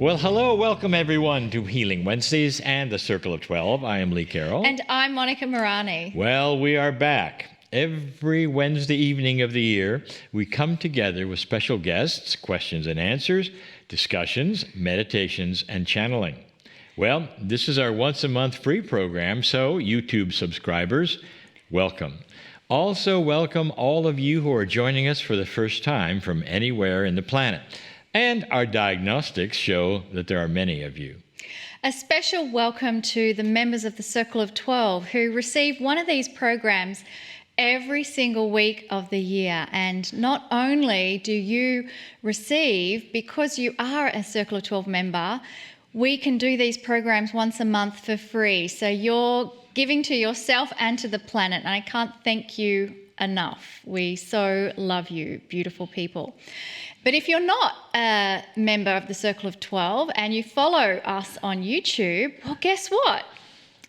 Well, hello, welcome everyone to Healing Wednesdays and the Circle of 12. I am Lee Carroll. And I'm Monica Morani. Well, we are back. Every Wednesday evening of the year, we come together with special guests, questions and answers, discussions, meditations, and channeling. Well, this is our once-a-month free program, so YouTube subscribers, welcome. Also, welcome all of you who are joining us for the first time from anywhere in the planet. And our diagnostics show that there are many of you. A special welcome to the members of the Circle of 12 who receive one of these programs every single week of the year. And not only do you receive, because you are a Circle of 12 member, we can do these programs once a month for free. So you're giving to yourself and to the planet. And I can't thank you enough. We so love you, beautiful people. But if you're not a member of the Circle of 12 and you follow us on YouTube, well, guess what?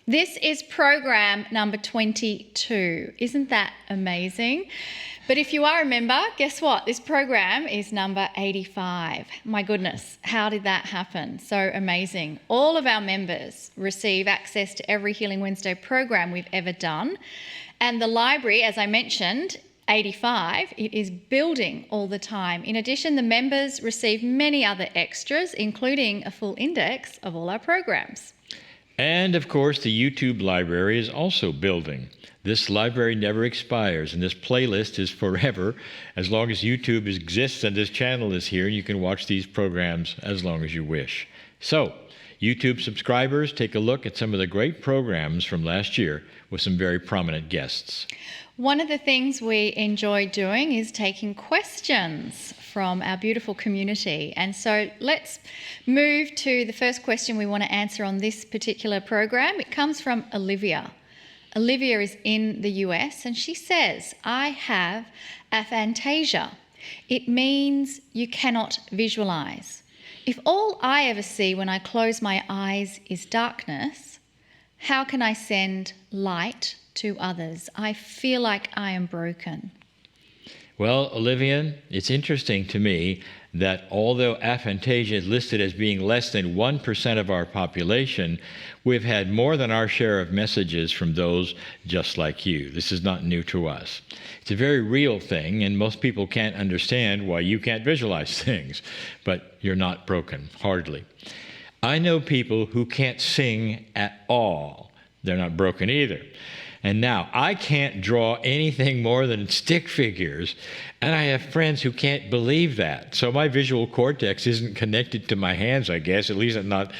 This is program number 22. Isn't that amazing? But if you are a member, guess what? This program is number 85. My goodness, how did that happen? So amazing. All of our members receive access to every Healing Wednesday program we've ever done. And the library, as I mentioned, 85, it is building all the time. In addition, the members receive many other extras, including a full index of all our programs. And of course, the YouTube library is also building. This library never expires, and this playlist is forever. As long as YouTube exists and this channel is here, you can watch these programs as long as you wish. So, YouTube subscribers, take a look at some of the great programs from last year with some very prominent guests. One of the things we enjoy doing is taking questions from our beautiful community. And so let's move to the first question we want to answer on this particular program. It comes from Olivia. Olivia is in the US and she says, I have aphantasia. It means you cannot visualize. If all I ever see when I close my eyes is darkness, how can I send light to others? I feel like I am broken. Well, Olivia, it's interesting to me that although aphantasia is listed as being less than 1% of our population, we've had more than our share of messages from those just like you. This is not new to us. It's a very real thing, and most people can't understand why you can't visualize things, but you're not broken, hardly. I know people who can't sing at all. They're not broken either. And now, I can't draw anything more than stick figures, and I have friends who can't believe that. So my visual cortex isn't connected to my hands, I guess, at least not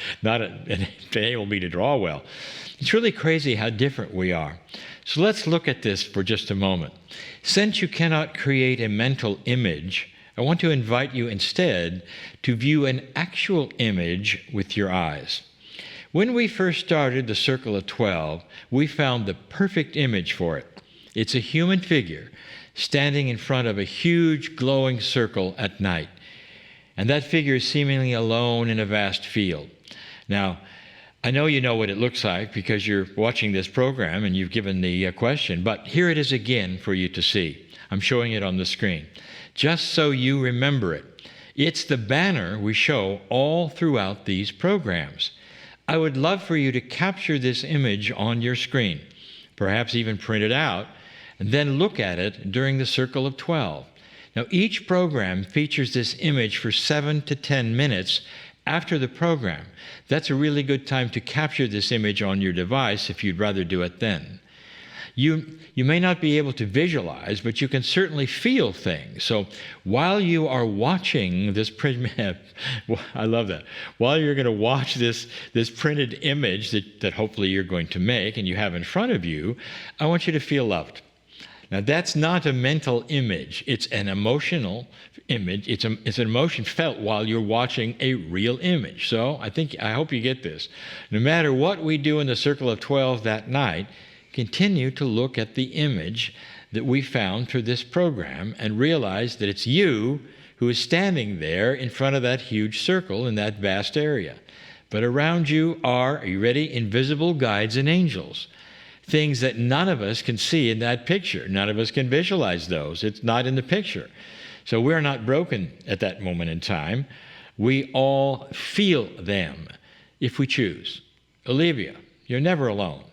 able me to draw well. It's really crazy how different we are. So let's look at this for just a moment. Since you cannot create a mental image, I want to invite you instead to view an actual image with your eyes. When we first started the Circle of 12, we found the perfect image for it. It's a human figure standing in front of a huge glowing circle at night. And that figure is seemingly alone in a vast field. Now, I know you know what it looks like because you're watching this program and you've given the question, but here it is again for you to see. I'm showing it on the screen, just so you remember it. It's the banner we show all throughout these programs. I would love for you to capture this image on your screen, perhaps even print it out, and then look at it during the Circle of 12. Now, each program features this image for 7 to 10 minutes after the program. That's a really good time to capture this image on your device if you'd rather do it then. You may not be able to visualize, but you can certainly feel things. So while you are watching this I love that. While you're going to watch this printed image that hopefully you're going to make and you have in front of you, I want you to feel loved. Now, that's not a mental image. It's an emotional image. It's an emotion felt while you're watching a real image. So I hope you get this. No matter what we do in the Circle of 12 that night, continue to look at the image that we found through this program and realize that it's you who is standing there in front of that huge circle in that vast area. But around you are you ready? Invisible guides and angels. Things that none of us can see in that picture. None of us can visualize those. It's not in the picture. So we're not broken at that moment in time. We all feel them if we choose. Olivia, you're never alone,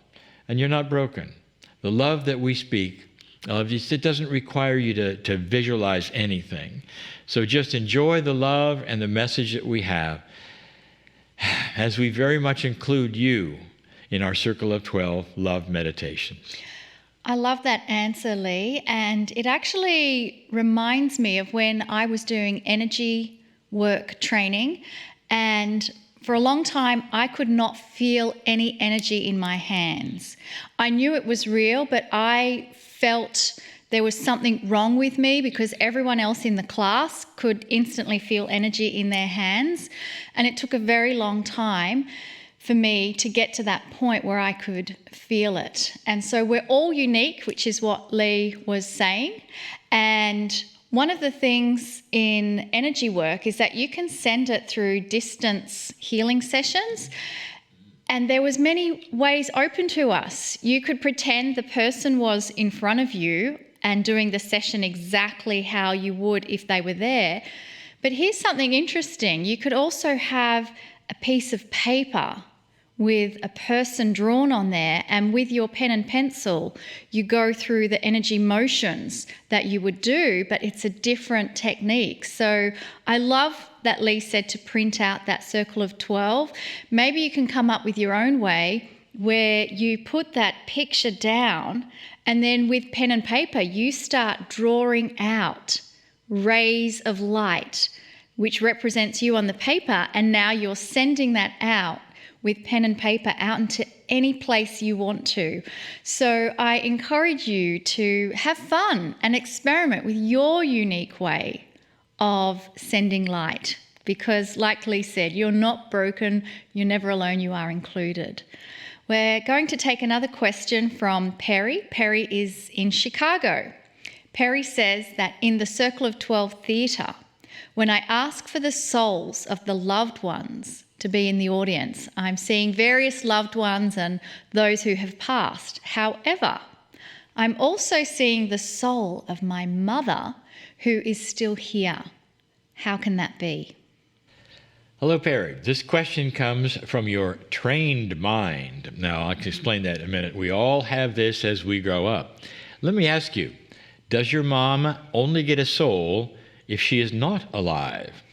and you're not broken. The love that we speak of, it doesn't require you to visualize anything. So just enjoy the love and the message that we have as we very much include you in our Circle of 12 love meditations. I love that answer, Lee, and it actually reminds me of when I was doing energy work training, and for a long time I could not feel any energy in my hands. I knew it was real, but I felt there was something wrong with me because everyone else in the class could instantly feel energy in their hands, and it took a very long time for me to get to that point where I could feel it. And so we're all unique, which is what Lee was saying. And one of the things in energy work is that you can send it through distance healing sessions. And there was many ways open to us. You could pretend the person was in front of you and doing the session exactly how you would if they were there. But here's something interesting. You could also have a piece of paper with a person drawn on there, and with your pen and pencil, you go through the energy motions that you would do, but it's a different technique. So I love that Lee said to print out that Circle of 12. Maybe you can come up with your own way where you put that picture down, and then with pen and paper, you start drawing out rays of light, which represents you on the paper, and now you're sending that out with pen and paper out into any place you want to. So I encourage you to have fun and experiment with your unique way of sending light, because like Lee said, you're not broken, you're never alone, you are included. We're going to take another question from Perry. Perry is in Chicago. Perry says that in the Circle of 12 Theatre, when I ask for the souls of the loved ones to be in the audience, I'm seeing various loved ones and those who have passed. However, I'm also seeing the soul of my mother who is still here. How can that be? Hello, Perry. This question comes from your trained mind. Now, I'll explain that in a minute. We all have this as we grow up. Let me ask you, does your mom only get a soul if she is not alive?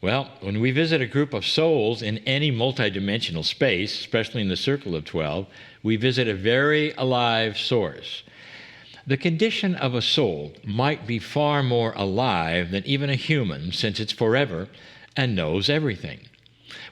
Well, when we visit a group of souls in any multidimensional space, especially in the Circle of 12, we visit a very alive source. The condition of a soul might be far more alive than even a human, since it's forever and knows everything.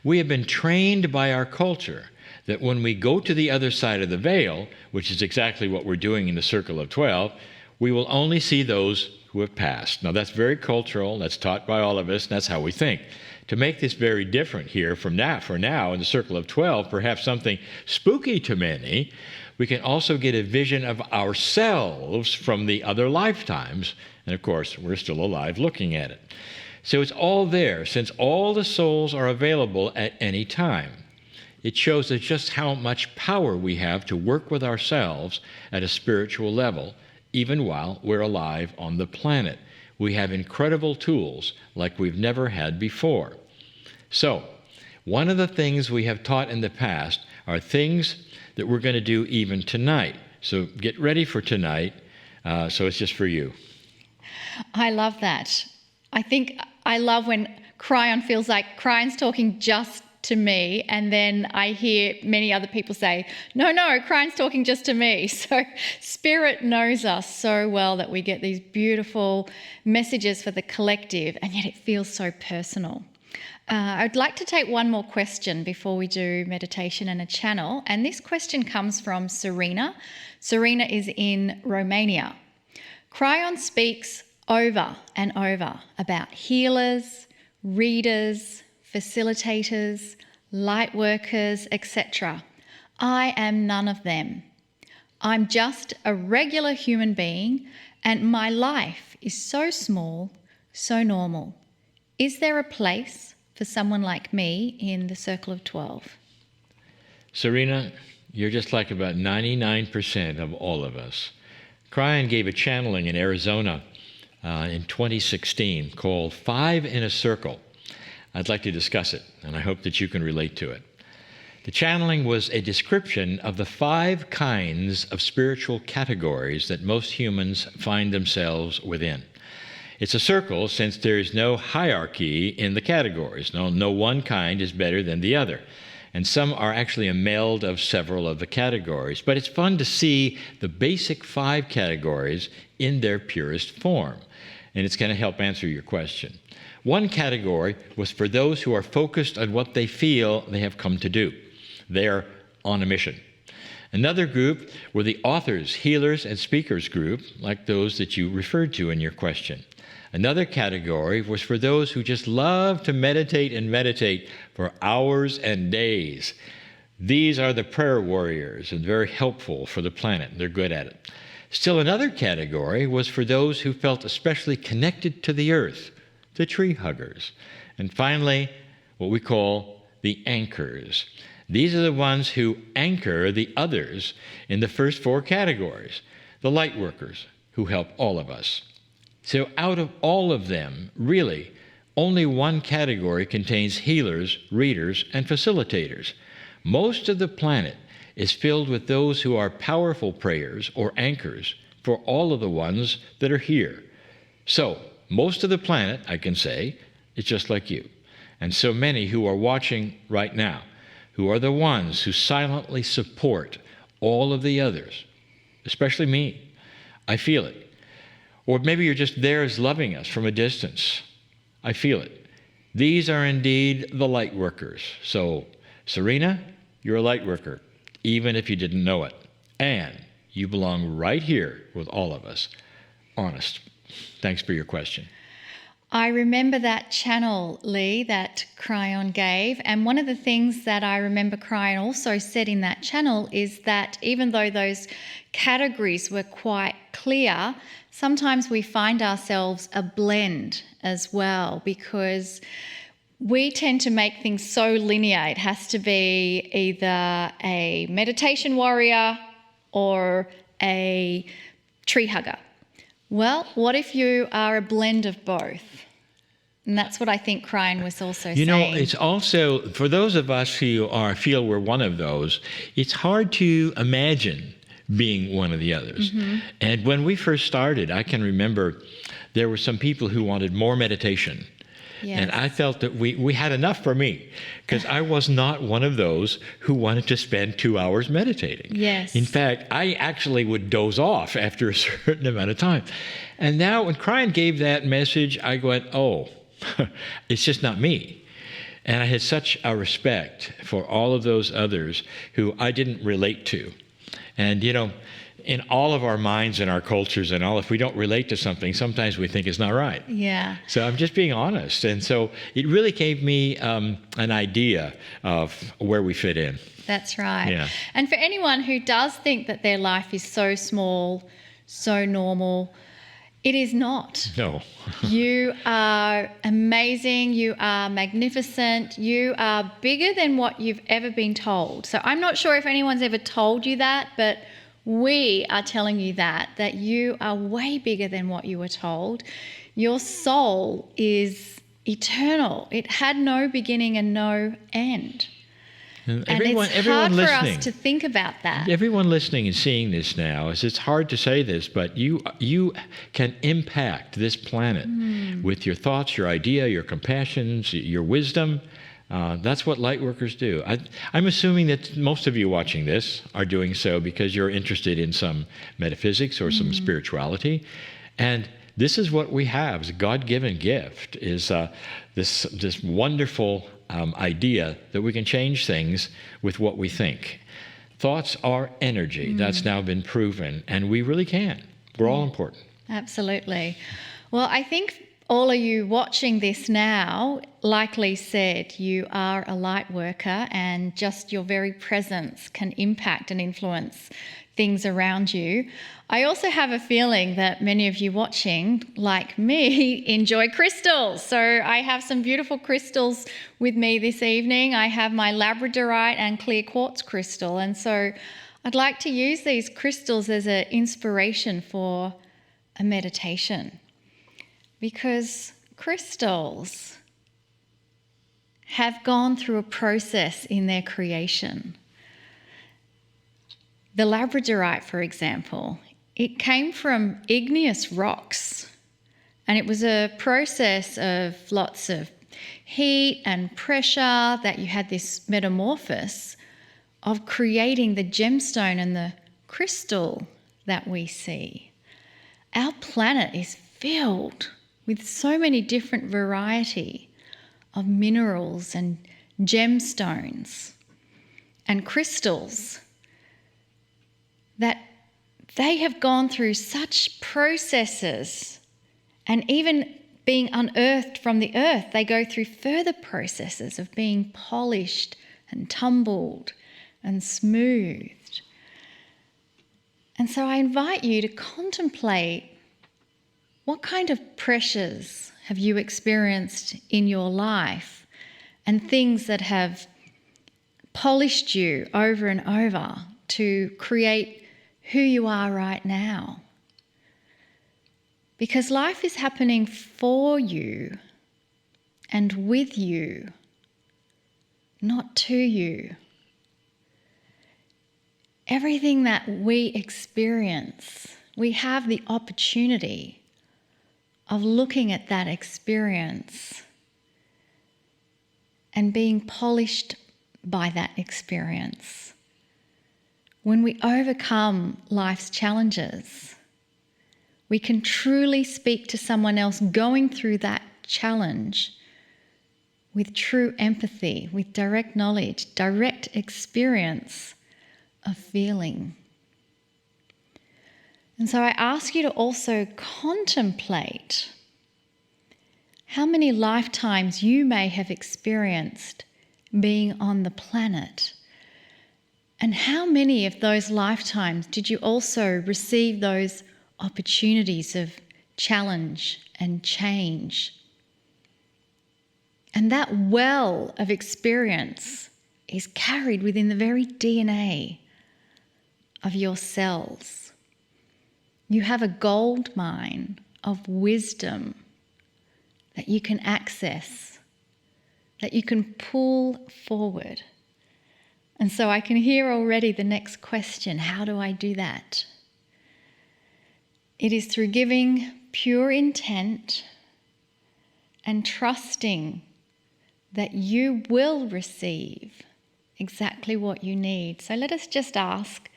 We have been trained by our culture that when we go to the other side of the veil, which is exactly what we're doing in the Circle of 12, we will only see those who have passed. Now, that's very cultural, that's taught by all of us, and that's how we think. To make this very different here for now in the Circle of 12, perhaps something spooky to many, we can also get a vision of ourselves from the other lifetimes, and of course, we're still alive looking at it. So it's all there, since all the souls are available at any time. It shows us just how much power we have to work with ourselves at a spiritual level, even while we're alive on the planet. We have incredible tools like we've never had before. So, one of the things we have taught in the past are things that we're going to do even tonight. So get ready for tonight. So it's just for you. I love that. I love when Cryon feels like Cryon's talking just to me, and then I hear many other people say, no, Cryon's talking just to me. So Spirit knows us so well that we get these beautiful messages for the collective, and yet it feels so personal. I'd like to take one more question before we do meditation and a channel, and this question comes from Serena. Serena is in Romania. Cryon speaks over and over about healers, readers, facilitators, light workers, etc. I am none of them. I'm just a regular human being, and my life is so small, so normal. Is there a place for someone like me in the Circle of 12? Serena, you're just like about 99% of all of us. Cryon gave a channeling in Arizona in 2016 called 5 in a Circle. I'd like to discuss it, and I hope that you can relate to it. The channeling was a description of the 5 kinds of spiritual categories that most humans find themselves within. It's a circle since there is no hierarchy in the categories. No one kind is better than the other. And some are actually a meld of several of the categories. But it's fun to see the basic 5 categories in their purest form. And it's going to help answer your question. One category was for those who are focused on what they feel they have come to do. They are on a mission. Another group were the authors, healers, and speakers group, like those that you referred to in your question. Another category was for those who just love to meditate for hours and days. These are the prayer warriors and very helpful for the planet. They're good at it. Still another category was for those who felt especially connected to the earth, the tree huggers. And finally, what we call the anchors. These are the ones who anchor the others in the first 4 categories, the light workers who help all of us. So out of all of them, really, only one category contains healers, readers, and facilitators. Most of the planet is filled with those who are powerful prayers or anchors for all of the ones that are here. So, most of the planet, I can say, is just like you. And so many who are watching right now, who are the ones who silently support all of the others, especially me. I feel it. Or maybe you're just there as loving us from a distance. I feel it. These are indeed the light workers. So, Serena, you're a light worker, even if you didn't know it. And you belong right here with all of us. Honest. Thanks for your question. I remember that channel, Lee, that Cryon gave. And one of the things that I remember Cryon also said in that channel is that even though those categories were quite clear, sometimes we find ourselves a blend as well, because we tend to make things so linear. It has to be either a meditation warrior or a tree hugger. Well, what if you are a blend of both? And that's what I think Cryon was also saying. You know, it's also, for those of us who feel we're one of those, it's hard to imagine being one of the others. Mm-hmm. And when we first started, I can remember there were some people who wanted more meditation. Yes. And I felt that we had enough for me, because I was not one of those who wanted to spend 2 hours meditating. Yes. In fact, I actually would doze off after a certain amount of time. And now when Cryon gave that message, I went, oh, it's just not me. And I had such a respect for all of those others who I didn't relate to. And, you know, in all of our minds and our cultures and all, if we don't relate to something, sometimes we think it's not right. Yeah. So I'm just being honest. And so it really gave me an idea of where we fit in. That's right. Yeah. And for anyone who does think that their life is so small, so normal, it is not. No. You are amazing. You are magnificent. You are bigger than what you've ever been told. So I'm not sure if anyone's ever told you that, but we are telling you that you are way bigger than what you were told. Your soul is eternal. It had no beginning and no end. And it's hard for us to think about that. Everyone listening and seeing this now, it's hard to say this, but you can impact this planet with your thoughts, your idea, your compassions, your wisdom. That's what light workers do. I'm assuming that most of you watching this are doing so because you're interested in some metaphysics or some spirituality. And this is what we have, is a God-given gift, is this wonderful idea that we can change things with what we think. Thoughts are energy. That's now been proven, and we really can. We're all important. Absolutely. Well, I think all of you watching this now, like Lee said, you are a light worker, and just your very presence can impact and influence things around you. I also have a feeling that many of you watching, like me, enjoy crystals. So I have some beautiful crystals with me this evening. I have my labradorite and clear quartz crystal. And so I'd like to use these crystals as an inspiration for a meditation. Because crystals have gone through a process in their creation. The labradorite, for example, it came from igneous rocks, and it was a process of lots of heat and pressure that you had this metamorphosis of creating the gemstone and the crystal that we see. Our planet is filled with so many different variety of minerals and gemstones and crystals that they have gone through such processes, and even being unearthed from the earth, they go through further processes of being polished and tumbled and smoothed. And so I invite you to contemplate, what kind of pressures have you experienced in your life, and things that have polished you over and over to create who you are right now. Because life is happening for you and with you, not to you. Everything that we experience, we have the opportunity of looking at that experience and being polished by that experience. When we overcome life's challenges, we can truly speak to someone else going through that challenge with true empathy, with direct knowledge, direct experience of feeling. And so I ask you to also contemplate how many lifetimes you may have experienced being on the planet, and how many of those lifetimes did you also receive those opportunities of challenge and change. And that well of experience is carried within the very DNA of your cells. You have a gold mine of wisdom that you can access, that you can pull forward. And so I can hear already the next question: how do I do that? It is through giving pure intent and trusting that you will receive exactly what you need. So let us just ask,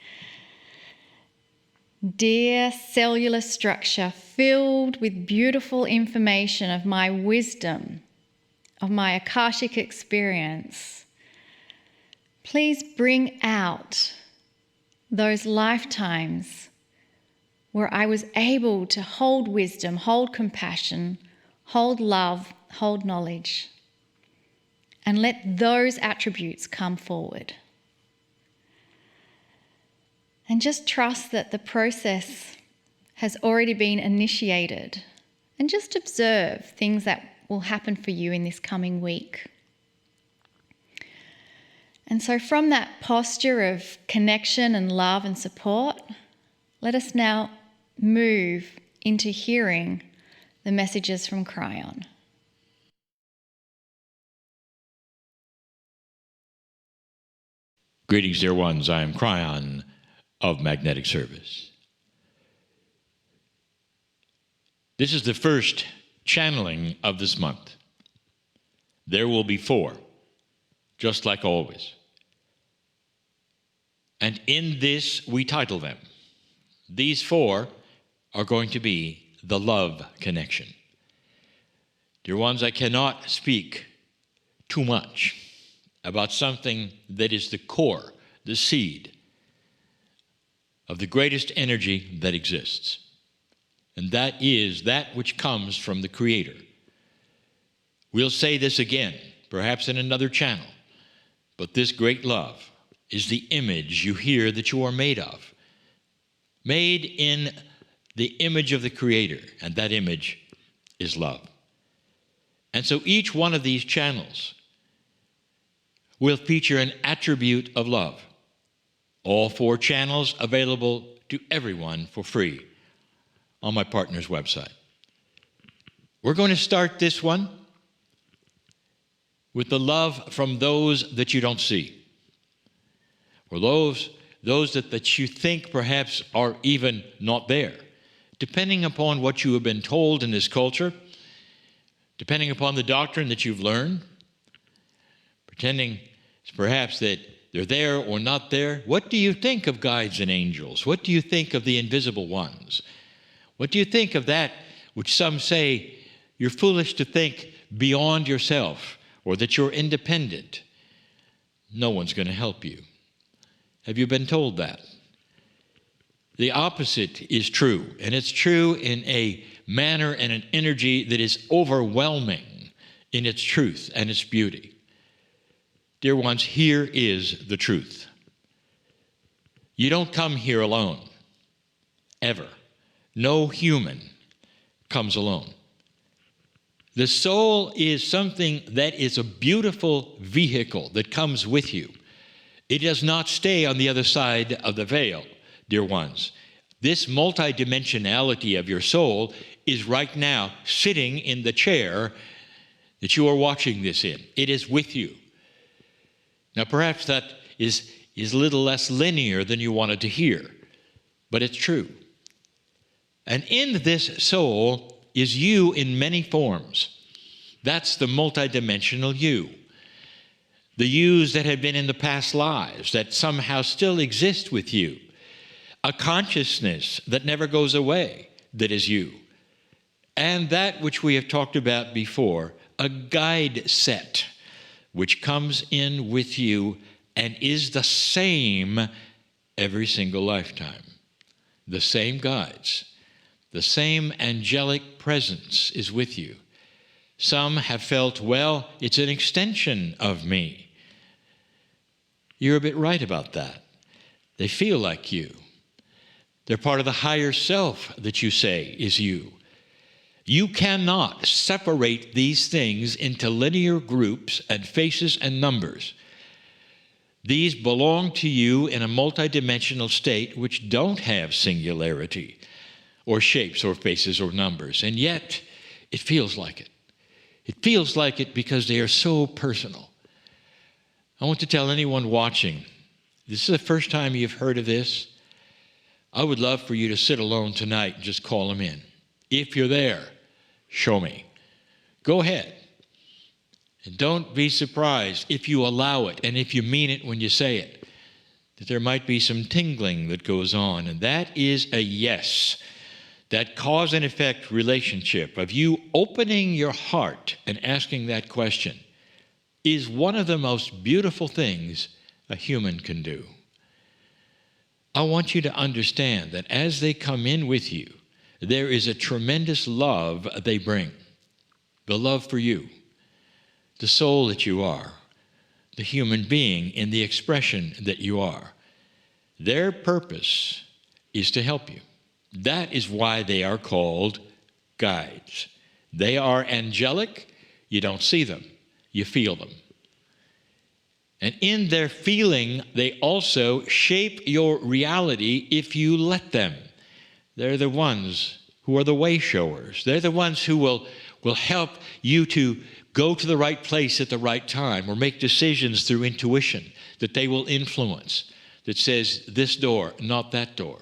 dear cellular structure filled with beautiful information of my wisdom, of my Akashic experience, please bring out those lifetimes where I was able to hold wisdom, hold compassion, hold love, hold knowledge, and let those attributes come forward. And just trust that the process has already been initiated, and just observe things that will happen for you in this coming week. And so from that posture of connection and love and support, let us now move into hearing the messages from Kryon. Greetings, dear ones. I am Kryon of Magnetic Service. This is the first channeling of this month. There will be 4, just like always. And in this, we title them. These 4 are going to be the love connection. Dear ones, I cannot speak too much about something that is the core, the seed of the greatest energy that exists. And that is that which comes from the Creator. We'll say this again, perhaps in another channel, but this great love is the image you hear that you are made of. Made in the image of the Creator, and that image is love. And so each one of these channels will feature an attribute of love. All 4 channels available to everyone for free on my partner's website. We're going to start this one with the love from those that you don't see, or those that you think perhaps are even not there, depending upon what you have been told in this culture, depending upon the doctrine that you've learned, pretending perhaps that they're there or not there. What do you think of guides and angels? What do you think of the invisible ones? What do you think of that which some say you're foolish to think beyond yourself, or that you're independent? No one's going to help you. Have you been told that? The opposite is true, and it's true in a manner and an energy that is overwhelming in its truth and its beauty. Dear ones, here is the truth. You don't come here alone, ever. No human comes alone. The soul is something that is a beautiful vehicle that comes with you. It does not stay on the other side of the veil, dear ones. This multidimensionality of your soul is right now sitting in the chair that you are watching this in. It is with you. Now, perhaps that is a little less linear than you wanted to hear, but it's true. And in this soul is you in many forms. That's the multidimensional you. The yous that have been in the past lives that somehow still exist with you. A consciousness that never goes away, that is you. And that which we have talked about before, a guide set, which comes in with you and is the same every single lifetime. The same guides, the same angelic presence is with you. Some have felt, well, it's an extension of me. You're a bit right about that. They feel like you. They're part of the higher self that you say is you. You cannot separate these things into linear groups and faces and numbers. These belong to you in a multidimensional state which don't have singularity or shapes or faces or numbers, and yet it feels like it. It feels like it because they are so personal. I want to tell anyone watching, this is the first time you've heard of this. I would love for you to sit alone tonight and just call them in. If you're there, show me. Go ahead. And don't be surprised if you allow it and if you mean it when you say it, that there might be some tingling that goes on. And that is a yes. That cause and effect relationship of you opening your heart and asking that question is one of the most beautiful things a human can do. I want you to understand that as they come in with you, there is a tremendous love they bring. The love for you, the soul that you are, the human being in the expression that you are. Their purpose is to help you. That is why they are called guides. They are angelic. You don't see them. You feel them. And in their feeling, they also shape your reality if you let them. They're the ones who are the way showers. They're the ones who will help you to go to the right place at the right time or make decisions through intuition that they will influence, that says this door, not that door.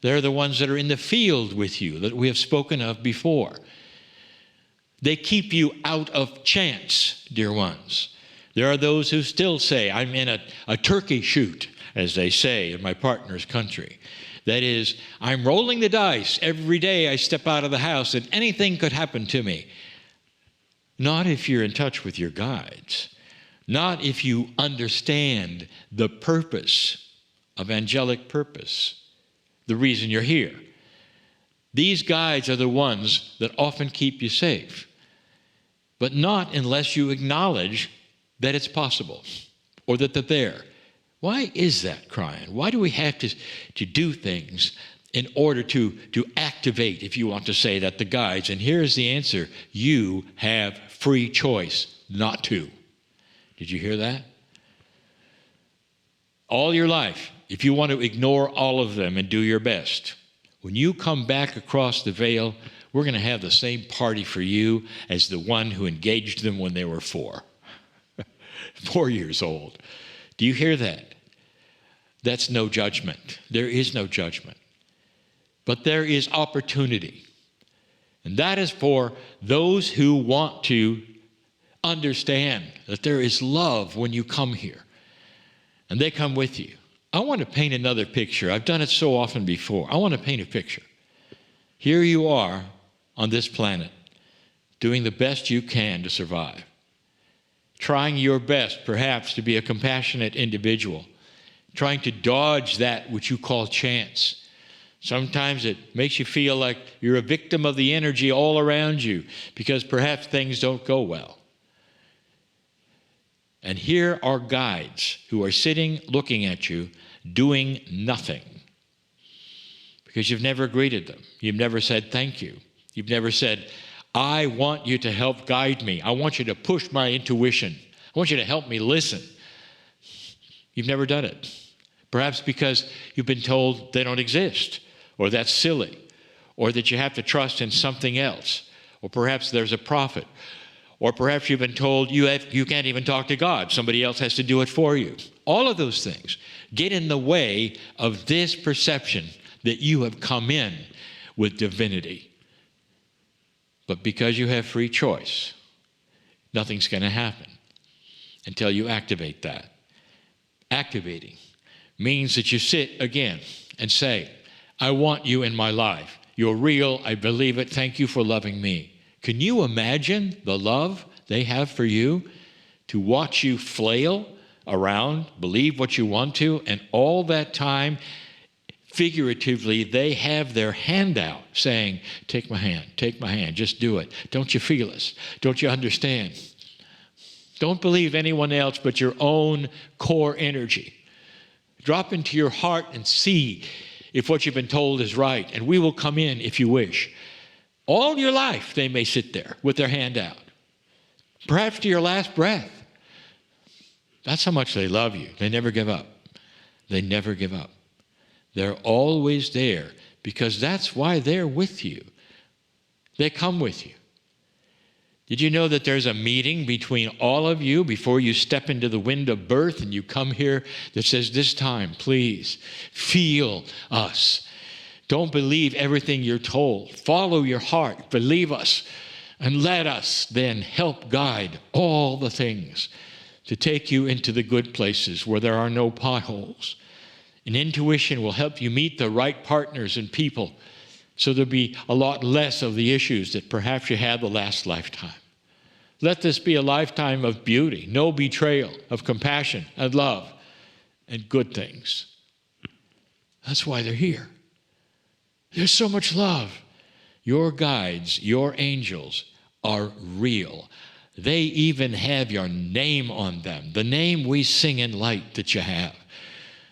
They're the ones that are in the field with you that we have spoken of before. They keep you out of chance, dear ones. There are those who still say, I'm in a turkey shoot, as they say in my partner's country. That is, I'm rolling the dice every day I step out of the house and anything could happen to me. Not if you're in touch with your guides. Not if you understand the purpose of angelic purpose, the reason you're here. These guides are the ones that often keep you safe, but not unless you acknowledge that it's possible or that they're there. Why is that, Cryan? Why do we have to do things in order to activate, if you want to say that, the guides? And here's the answer. You have free choice not to. Did you hear that? All your life, if you want to ignore all of them and do your best, when you come back across the veil, we're going to have the same party for you as the one who engaged them when they were 4. 4 years old. Do you hear that? That's no judgment. There is no judgment. But there is opportunity. And that is for those who want to understand that there is love when you come here. And they come with you. I want to paint another picture. I've done it so often before. I want to paint a picture. Here you are on this planet, doing the best you can to survive. Trying your best, perhaps, to be a compassionate individual. Trying to dodge that which you call chance. Sometimes it makes you feel like you're a victim of the energy all around you because perhaps things don't go well. And here are guides who are sitting looking at you doing nothing because you've never greeted them. You've never said thank you. You've never said, I want you to help guide me. I want you to push my intuition. I want you to help me listen. You've never done it. Perhaps because you've been told they don't exist, or that's silly, or that you have to trust in something else, or perhaps there's a prophet, or perhaps you've been told you can't even talk to God. Somebody else has to do it for you. All of those things get in the way of this perception that you have come in with divinity. But because you have free choice, nothing's going to happen until you activate that. Activating means that you sit again and say, I want you in my life. You're real. I believe it. Thank you for loving me. Can you imagine the love they have for you to watch you flail around, believe what you want to, and all that time, figuratively, they have their hand out saying, take my hand, just do it. Don't you feel us? Don't you understand? Don't believe anyone else but your own core energy. Drop into your heart and see if what you've been told is right, and we will come in if you wish. All your life, they may sit there with their hand out, perhaps to your last breath. That's how much they love you. They never give up. They never give up. They're always there because that's why they're with you. They come with you. Did you know that there's a meeting between all of you before you step into the wind of birth and you come here that says, this time, please, feel us. Don't believe everything you're told. Follow your heart. Believe us. And let us then help guide all the things to take you into the good places where there are no potholes. And intuition will help you meet the right partners and people so there'll be a lot less of the issues that perhaps you had the last lifetime. Let this be a lifetime of beauty, no betrayal, of compassion and love and good things. That's why they're here. There's so much love. Your guides, your angels are real. They even have your name on them, the name we sing in light that you have.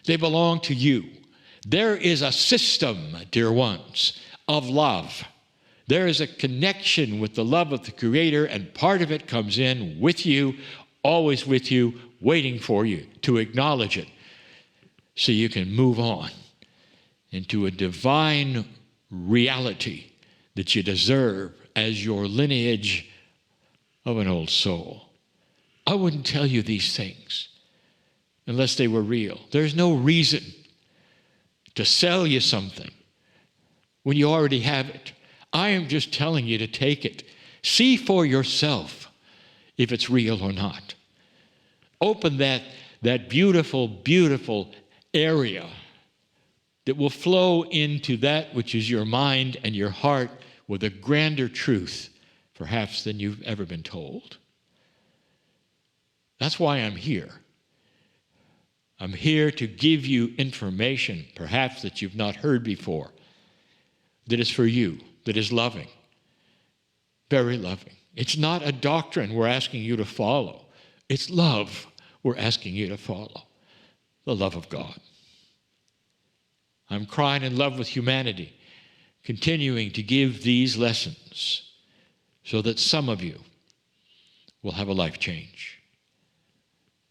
They belong to you. There is a system, dear ones, of love. There is a connection with the love of the Creator, and part of it comes in with you, always with you, waiting for you to acknowledge it so you can move on into a divine reality that you deserve as your lineage of an old soul. I wouldn't tell you these things unless they were real. There's no reason to sell you something when you already have it. I am just telling you to take it. See for yourself if it's real or not. Open that beautiful, beautiful area that will flow into that which is your mind and your heart with a grander truth, perhaps, than you've ever been told. That's why I'm here. I'm here to give you information, perhaps that you've not heard before, that is for you, that is loving, very loving. It's not a doctrine we're asking you to follow. It's love we're asking you to follow, the love of God. I'm crying in love with humanity, continuing to give these lessons so that some of you will have a life change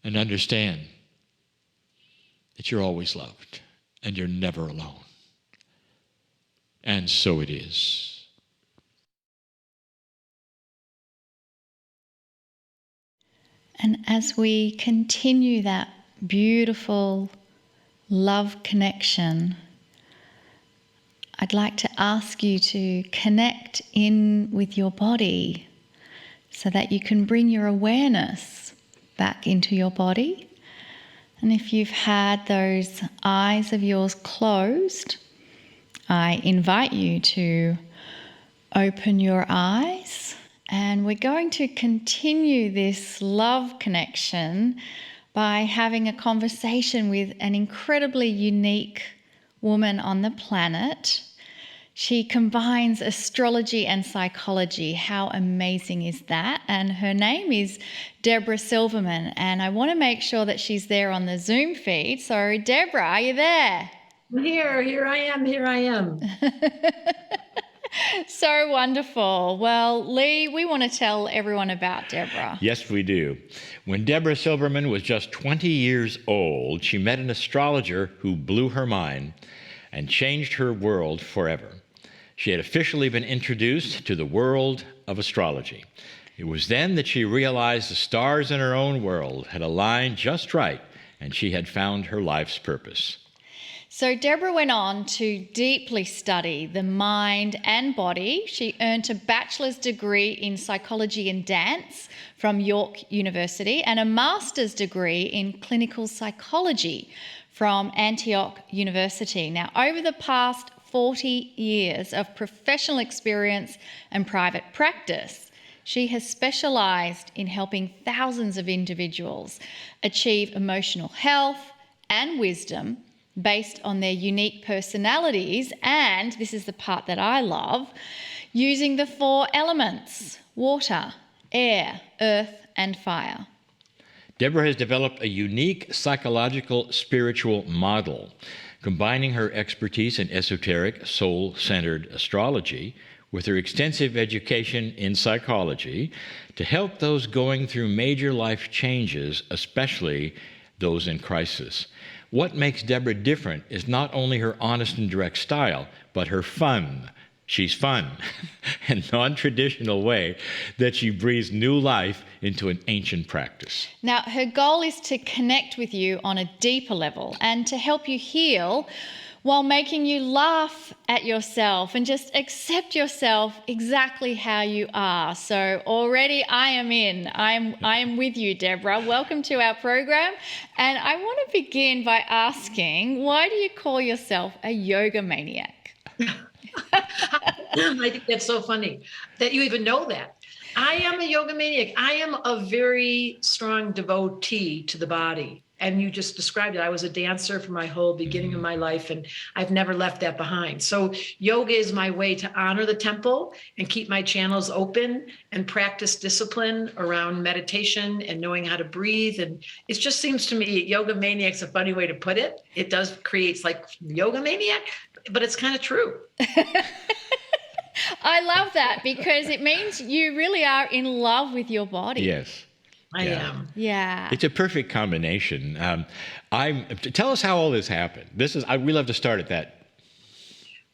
and understand that you're always loved and you're never alone. And so it is. And as we continue that beautiful love connection, I'd like to ask you to connect in with your body so that you can bring your awareness back into your body. And if you've had those eyes of yours closed, I invite you to open your eyes, and we're going to continue this love connection by having a conversation with an incredibly unique woman on the planet. She combines astrology and psychology. How amazing is that? And her name is Deborah Silverman, and I want to make sure that she's there on the Zoom feed. So Deborah, are you there? Here I am. So wonderful. Well, Lee, we want to tell everyone about Deborah. Yes, we do. When Deborah Silverman was just 20 years old, she met an astrologer who blew her mind and changed her world forever. She had officially been introduced to the world of astrology. It was then that she realized the stars in her own world had aligned just right, and she had found her life's purpose. So Deborah went on to deeply study the mind and body. She earned a bachelor's degree in psychology and dance from York University and a master's degree in clinical psychology from Antioch University. Now, over the past 40 years of professional experience and private practice, she has specialized in helping thousands of individuals achieve emotional health and wisdom based on their unique personalities, and this is the part that I love, using the 4 elements: water, air, earth, and fire. Deborah has developed a unique psychological spiritual model, combining her expertise in esoteric, soul-centered astrology with her extensive education in psychology to help those going through major life changes, especially those in crisis. What makes Deborah different is not only her honest and direct style, but her fun. She's fun and non-traditional way that she breathes new life into an ancient practice. Now, her goal is to connect with you on a deeper level and to help you heal while making you laugh at yourself and just accept yourself exactly how you are. So already I am in. I am with you, Deborah. Welcome to our program. And I want to begin by asking, why do you call yourself a yoga maniac? I think that's so funny that you even know that. I am a yoga maniac. I am a very strong devotee to the body. And you just described it. I was a dancer for my whole beginning of my life, and I've never left that behind. So yoga is my way to honor the temple and keep my channels open and practice discipline around meditation and knowing how to breathe. And it just seems to me, yoga maniac's a funny way to put it. It does create like yoga maniac, but it's kind of true. I love that because it means you really are in love with your body. Yes. I am. Yeah. It's a perfect combination. Tell us how all this happened. We love to start at that.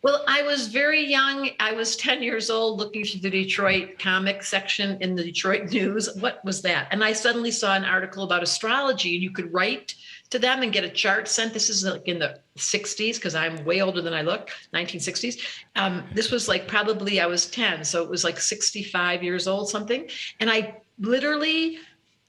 Well, I was very young. I was 10 years old looking through the Detroit comic section in the Detroit News. What was that? And I suddenly saw an article about astrology, and you could write to them and get a chart sent. This is like in the 60s, because I'm way older than I look, 1960s. This was like probably I was 10. So it was like 65 years old, something. And I literally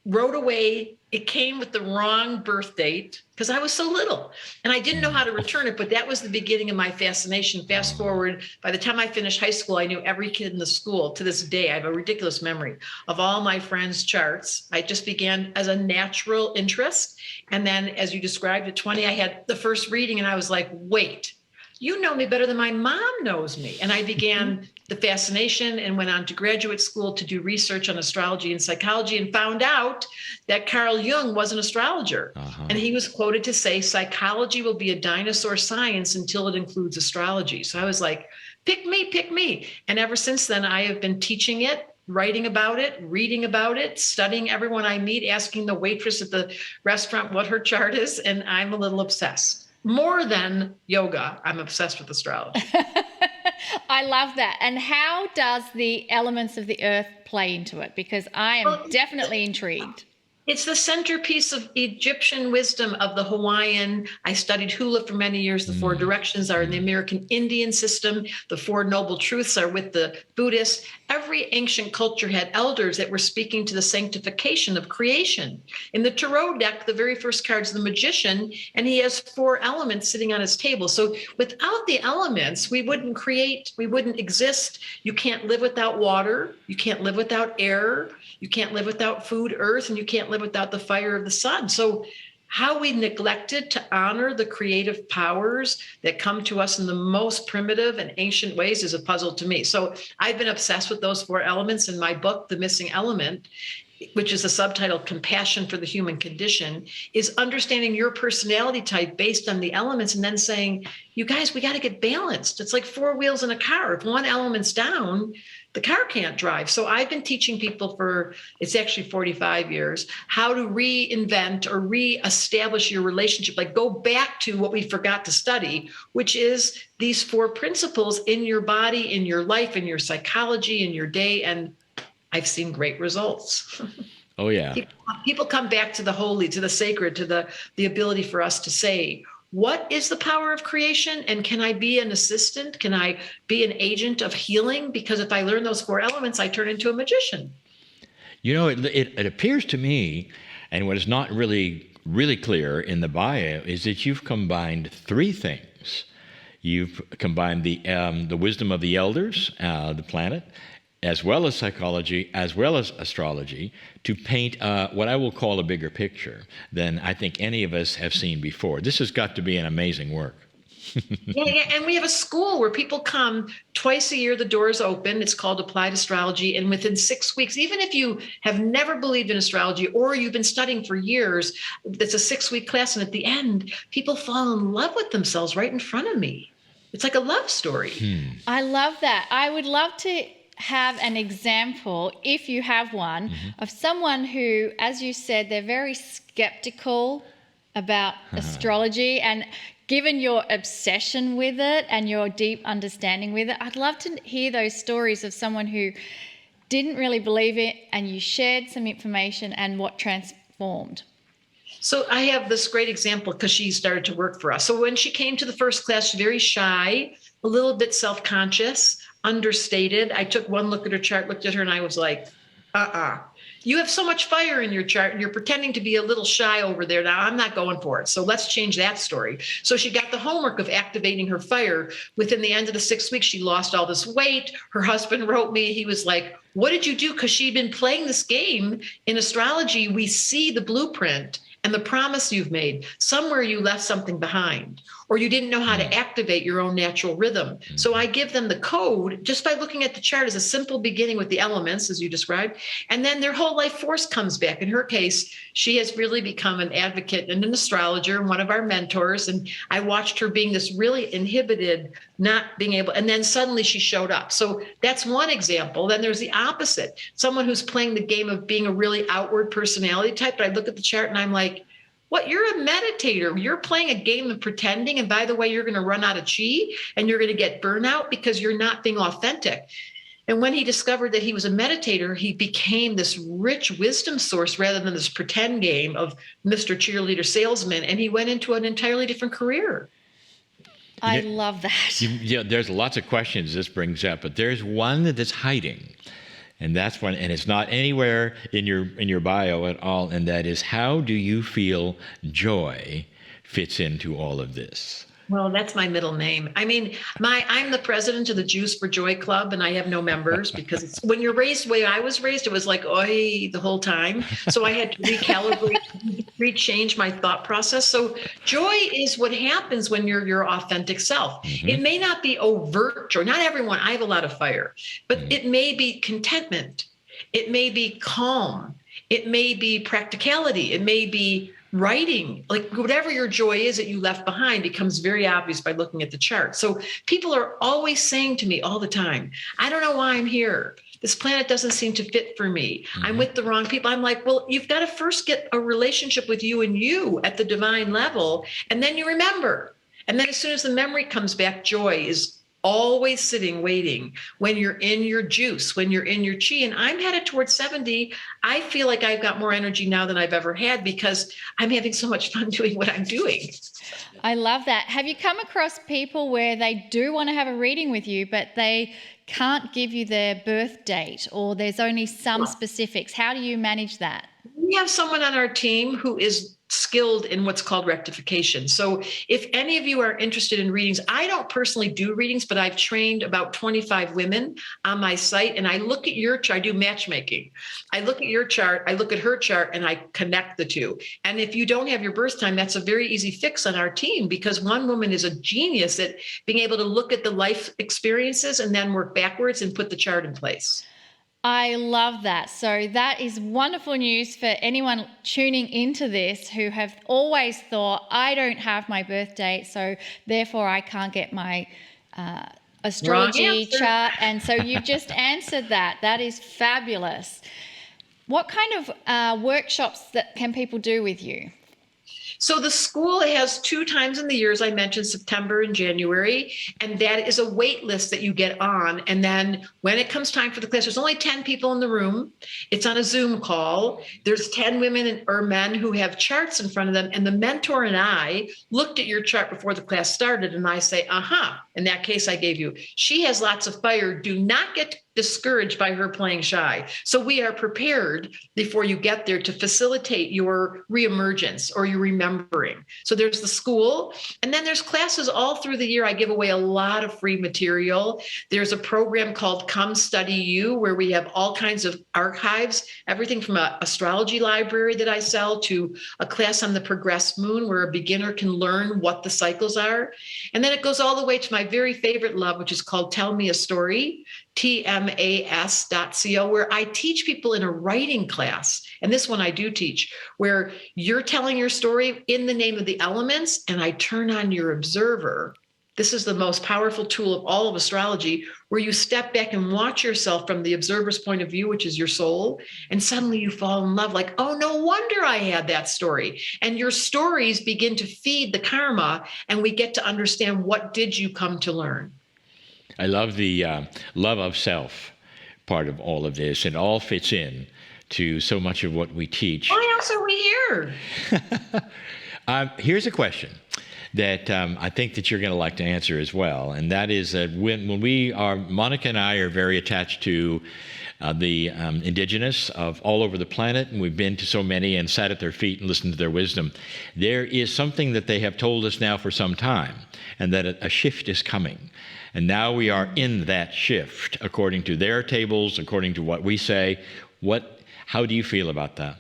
wrote away. It came with the wrong birth date because I was so little and I didn't know how to return it. But that was the beginning of my fascination. Fast forward, by the time I finished high school, I knew every kid in the school. To this day, I have a ridiculous memory of all my friends' charts. I just began as a natural interest. And then as you described at 20, I had the first reading and I was like, wait, you know me better than my mom knows me. And I began the fascination and went on to graduate school to do research on astrology and psychology and found out that Carl Jung was an astrologer. And he was quoted to say, psychology will be a dinosaur science until it includes astrology. So I was like, pick me, pick me. And ever since then, I have been teaching it, writing about it, reading about it, studying everyone I meet, asking the waitress at the restaurant what her chart is. And I'm a little obsessed. More than yoga, I'm obsessed with astrology. I love that. And how does the elements of the earth play into it? Because I am definitely intrigued. It's the centerpiece of Egyptian wisdom, of the Hawaiian. I studied hula for many years. The four directions are in the American Indian system. The four noble truths are with the Buddhists. Every ancient culture had elders that were speaking to the sanctification of creation. In the tarot deck, the very first card is the magician, and he has four elements sitting on his table. So without the elements, we wouldn't create, we wouldn't exist. You can't live without water. You can't live without air. You can't live without food, earth, and you can't live without the fire of the sun. So how we neglected to honor the creative powers that come to us in the most primitive and ancient ways is a puzzle to me. So I've been obsessed with those four elements in my book, The Missing Element, which is a subtitle, Compassion for the Human Condition, is understanding your personality type based on the elements and then saying, you guys, we got to get balanced. It's like four wheels in a car. If one element's down, the car can't drive. So I've been teaching people for, it's actually 45 years, how to reinvent or reestablish your relationship, like go back to what we forgot to study, which is these four principles in your body, in your life, in your psychology, in your day. And I've seen great results. Oh, yeah. People come back to the holy, to the sacred, to the ability for us to say, what is the power of creation? And can I be an assistant? Can I be an agent of healing? Because if I learn those four elements, I turn into a magician. You know, it appears to me, and what is not really clear in the bio is that you've combined three things. You've combined the wisdom of the elders, the planet, as well as psychology, as well as astrology, to paint what I will call a bigger picture than I think any of us have seen before. This has got to be an amazing work. Yeah, and we have a school where people come twice a year. The doors open. It's called Applied Astrology. And within 6 weeks, even if you have never believed in astrology or you've been studying for years, it's a 6-week class. And at the end, people fall in love with themselves right in front of me. It's like a love story. I love that. I would love to have an example, if you have one, of someone who, as you said, they're very skeptical about astrology, and given your obsession with it and your deep understanding with it, I'd love to hear those stories of someone who didn't really believe it and you shared some information and what transformed. So I have this great example because she started to work for us. So when she came to the first class, she's very shy, a little bit self-conscious, understated. I took one look at her chart, looked at her, and I was like, you have so much fire in your chart and you're pretending to be a little shy over there. Now I'm not going for it. So let's change that story. So she got the homework of activating her fire. Within the end of the 6 weeks, she lost all this weight. Her husband wrote me. He was like, what did you do? Because she'd been playing this game in astrology. We see the blueprint and the promise you've made. Somewhere you left something behind, or you didn't know how to activate your own natural rhythm. So I give them the code just by looking at the chart as a simple beginning with the elements, as you described, and then their whole life force comes back. In her case, she has really become an advocate and an astrologer and one of our mentors. And I watched her being this really inhibited, not being able, and then suddenly she showed up. So that's one example. Then there's the opposite, someone who's playing the game of being a really outward personality type. But I look at the chart and I'm like, what? You're a meditator. You're playing a game of pretending. And by the way, you're going to run out of chi and you're going to get burnout because you're not being authentic. And when he discovered that he was a meditator, he became this rich wisdom source rather than this pretend game of Mr. Cheerleader Salesman. And he went into an entirely different career. I love that. There's lots of questions this brings up, but there's one that's hiding. And that's one, and it's not anywhere in your bio at all, and that is, how do you feel joy fits into all of this? Well, that's my middle name. I mean, I'm the president of the Jews for Joy Club, and I have no members because it's, when you're raised the way I was raised, it was like, oi, the whole time. So I had to recalibrate, rechange my thought process. So joy is what happens when you're your authentic self. It may not be overt joy. Not everyone. I have a lot of fire, but it may be contentment. It may be calm. It may be practicality. It may be writing, like whatever your joy is that you left behind becomes very obvious by looking at the chart. So people are always saying to me all the time, I don't know why I'm here. This planet doesn't seem to fit for me. I'm with the wrong people. I'm like, well, you've got to first get a relationship with you and you at the divine level. And then you remember. And then as soon as the memory comes back, joy is always sitting, waiting, when you're in your juice, when you're in your chi. And I'm headed towards 70. I feel like I've got more energy now than I've ever had because I'm having so much fun doing what I'm doing. I love that. Have you come across people where they do want to have a reading with you, but they can't give you their birth date, or there's only some specifics? How do you manage that? We have someone on our team who is skilled in what's called rectification. So if any of you are interested in readings, I don't personally do readings, but I've trained about 25 women on my site, and I look at your chart. I do matchmaking. I look at your chart, I look at her chart, and I connect the two. And if you don't have your birth time, that's a very easy fix on our team, because one woman is a genius at being able to look at the life experiences and then work backwards and put the chart in place. I love that. So that is wonderful news for anyone tuning into this who have always thought, I don't have my birth date, so therefore I can't get my astrology chart. And so you just answered that. That is fabulous. What kind of workshops that can people do with you? So the school has 2 times in the year, as I mentioned, September and January, and that is a wait list that you get on. And then when it comes time for the class, there's only 10 people in the room. It's on a Zoom call. There's 10 women or men who have charts in front of them. And the mentor and I looked at your chart before the class started, and I say, in that case I gave you, she has lots of fire. Do not get discouraged by her playing shy. So we are prepared before you get there to facilitate your reemergence or your remembering. So there's the school, and then there's classes all through the year. I give away a lot of free material. There's a program called Come Study You, where we have all kinds of archives, everything from an astrology library that I sell to a class on the progressed moon where a beginner can learn what the cycles are. And then it goes all the way to my very favorite love, which is called Tell Me a Story, tmas.co, where I teach people in a writing class. And this one I do teach, where you're telling your story in the name of the elements, and I turn on your observer. This is the most powerful tool of all of astrology, where you step back and watch yourself from the observer's point of view, which is your soul. And suddenly you fall in love, like, oh, no wonder I had that story. And your stories begin to feed the karma, and we get to understand, what did you come to learn? I love the love of self part of all of this. It all fits in to so much of what we teach. Why else are we here? Here's a question that I think that you're going to like to answer as well. And that is that when we are, Monica and I are very attached to the indigenous of all over the planet, and we've been to so many and sat at their feet and listened to their wisdom. There is something that they have told us now for some time, and that a shift is coming. And now we are in that shift, according to their tables, according to what we say. How do you feel about that?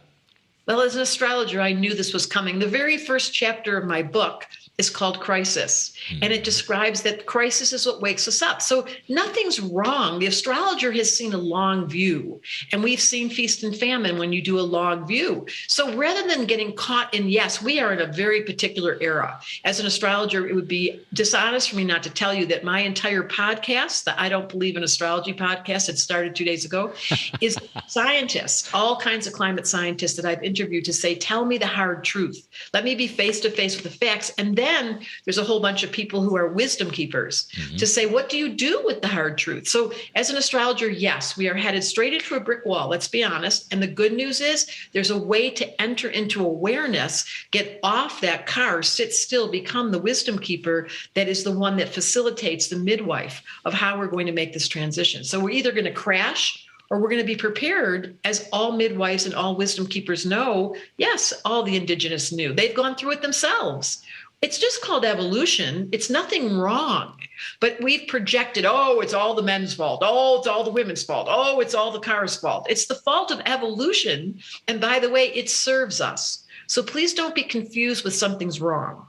Well, as an astrologer, I knew this was coming. The very first chapter of my book is called Crisis, and it describes that crisis is what wakes us up. So nothing's wrong. The astrologer has seen a long view, and we've seen feast and famine when you do a long view. So rather than getting caught in, yes, we are in a very particular era. As an astrologer, it would be dishonest for me not to tell you that my entire podcast, the I Don't Believe in Astrology podcast, it started 2 days ago, is scientists, all kinds of climate scientists that I've interviewed to say, tell me the hard truth. Let me be face to face with the facts. And then there's a whole bunch of people who are wisdom keepers to say, what do you do with the hard truth? So as an astrologer, yes, we are headed straight into a brick wall. Let's be honest. And the good news is there's a way to enter into awareness, get off that car, sit still, become the wisdom keeper that is the one that facilitates the midwife of how we're going to make this transition. So we're either going to crash, or we're going to be prepared, as all midwives and all wisdom keepers know. Yes, all the indigenous knew. They've gone through it themselves. It's just called evolution. It's nothing wrong. But we've projected, oh, it's all the men's fault. Oh, it's all the women's fault. Oh, it's all the car's fault. It's the fault of evolution. And by the way, it serves us. So please don't be confused with something's wrong.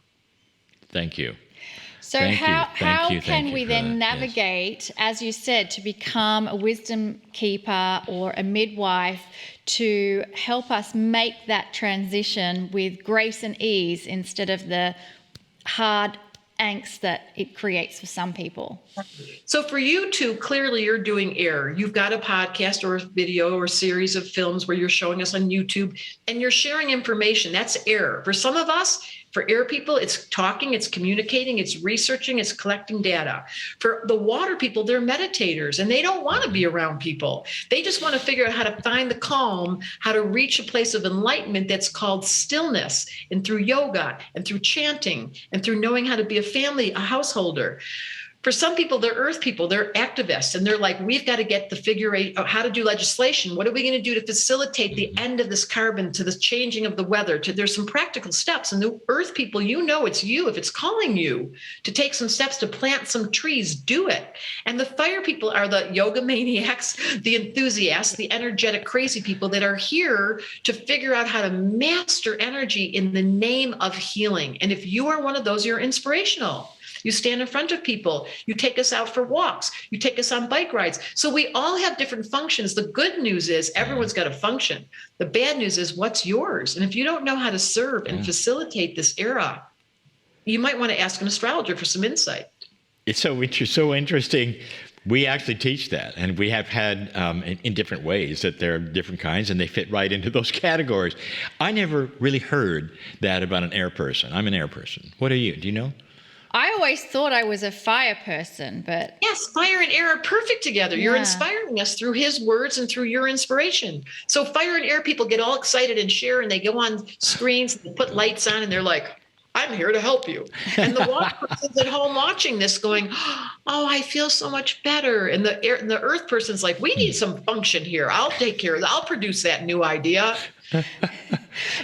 Thank you. So how can we then navigate, as you said, to become a wisdom keeper or a midwife to help us make that transition with grace and ease instead of the hard angst that it creates for some people? So for you two, clearly you're doing air. You've got a podcast or a video or a series of films where you're showing us on YouTube and you're sharing information. That's air. For some of us, For air people, it's talking, it's communicating, it's researching, it's collecting data. For the water people, they're meditators and they don't want to be around people. They just want to figure out how to find the calm, how to reach a place of enlightenment that's called stillness, and through yoga and through chanting and through knowing how to be a householder. For some people, they're earth people, they're activists, and they're like, we've got to get the figure eight of how to do legislation. What are we going to do to facilitate the end of this carbon, to the changing of the weather? There's some practical steps. And the earth people, it's you. If it's calling you to take some steps to plant some trees, do it. And the fire people are the yoga maniacs, the enthusiasts, the energetic, crazy people that are here to figure out how to master energy in the name of healing. And if you are one of those, you're inspirational. You stand in front of people. You take us out for walks. You take us on bike rides. So we all have different functions. The good news is everyone's got a function. The bad news is what's yours. And if you don't know how to serve and facilitate this era, you might want to ask an astrologer for some insight. It's so interesting. We actually teach that, and we have had in different ways that there are different kinds, and they fit right into those categories. I never really heard that about an air person. I'm an air person. What are you? Do you know? I always thought I was a fire person, but... Yes, fire and air are perfect together. You're inspiring us through his words and through your inspiration. So fire and air people get all excited and share, and they go on screens, and they put lights on, and they're like, I'm here to help you. And the water person's at home watching this going, oh, I feel so much better. And the earth person's like, we need some function here. I'll take care of it. I'll produce that new idea.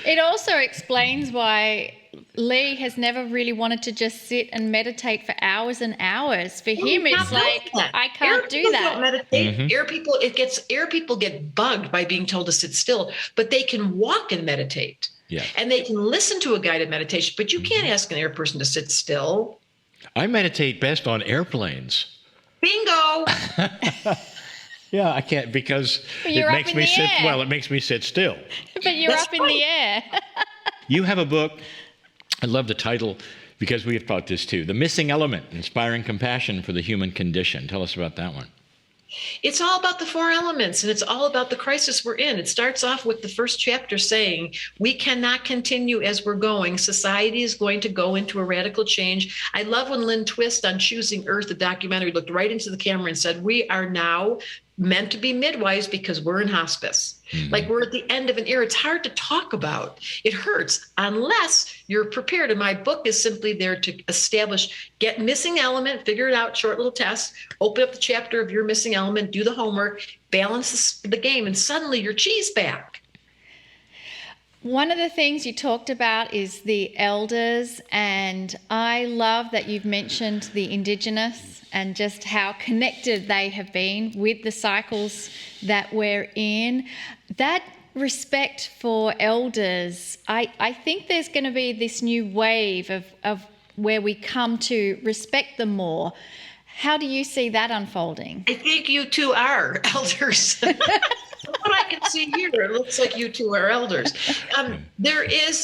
It also explains why Lee has never really wanted to just sit and meditate for hours and hours. For him, it's like, I can't do that. Don't meditate. Mm-hmm. Air people get bugged by being told to sit still, but they can walk and meditate. Yeah. And they can listen to a guided meditation, but you can't ask an air person to sit still. I meditate best on airplanes. Bingo. Yeah, I can't because it makes me sit. Well, it makes me sit still. But you're up in the air. You have a book. I love the title because we have taught this too. The Missing Element: Inspiring Compassion for the Human Condition. Tell us about that one. It's all about the four elements, and it's all about the crisis we're in. It starts off with the first chapter saying, we cannot continue as we're going. Society is going to go into a radical change. I love when Lynn Twist on Choosing Earth, the documentary, looked right into the camera and said, we are now meant to be midwives because we're in hospice. Mm-hmm. Like we're at the end of an era. It's hard to talk about. It hurts unless you're prepared. And my book is simply there to establish, get missing element, figure it out, short little tests, open up the chapter of your missing element, do the homework, balance the game, and suddenly your chi's back. One of the things you talked about is the elders, and I love that you've mentioned the Indigenous and just how connected they have been with the cycles that we're in. That respect for elders, I think there's going to be this new wave of where we come to respect them more. How do you see that unfolding? I think you two are elders. What I can see here, it looks like you two are elders.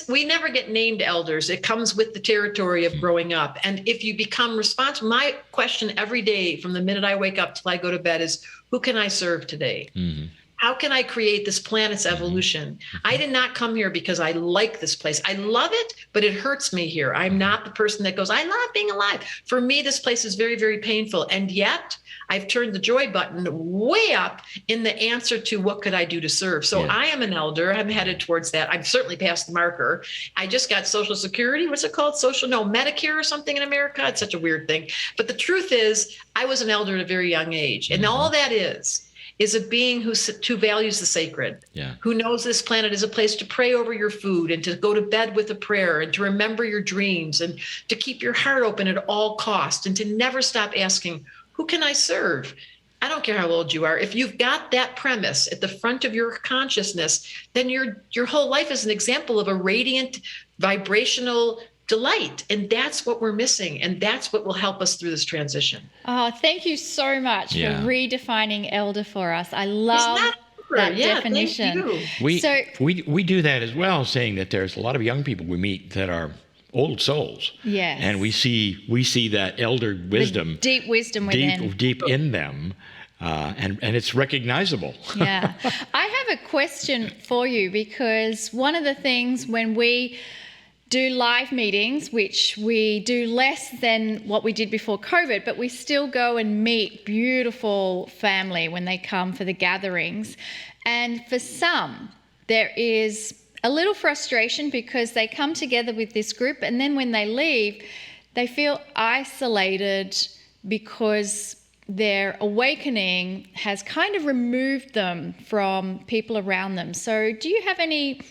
We never get named elders. It comes with the territory of growing up. And if you become responsible, my question every day from the minute I wake up till I go to bed is, who can I serve today? Mm-hmm. How can I create this planet's evolution? I did not come here because I like this place. I love it, but it hurts me here. I'm not the person that goes, I love being alive. For me, this place is very, very painful. And yet I've turned the joy button way up in the answer to what could I do to serve? So I am an elder. I'm headed towards that. I've certainly passed the marker. I just got Social Security. What's it called? Medicare or something in America. It's such a weird thing. But the truth is, I was an elder at a very young age. And all that is a being who values the sacred, who knows this planet is a place to pray over your food and to go to bed with a prayer and to remember your dreams and to keep your heart open at all costs and to never stop asking, who can I serve? I don't care how old you are. If you've got that premise at the front of your consciousness, then your whole life is an example of a radiant, vibrational delight. And that's what we're missing. And that's what will help us through this transition. Oh, thank you so much for redefining elder for us. I love that definition. We do that as well, saying that there's a lot of young people we meet that are old souls. Yes. And we see that elder wisdom. The deep wisdom within. Deep in them. And it's recognizable. Yeah. I have a question for you, because one of the things when we do live meetings, which we do less than what we did before COVID, but we still go and meet beautiful family when they come for the gatherings. And for some, there is a little frustration because they come together with this group, and then when they leave, they feel isolated because their awakening has kind of removed them from people around them. So do you have any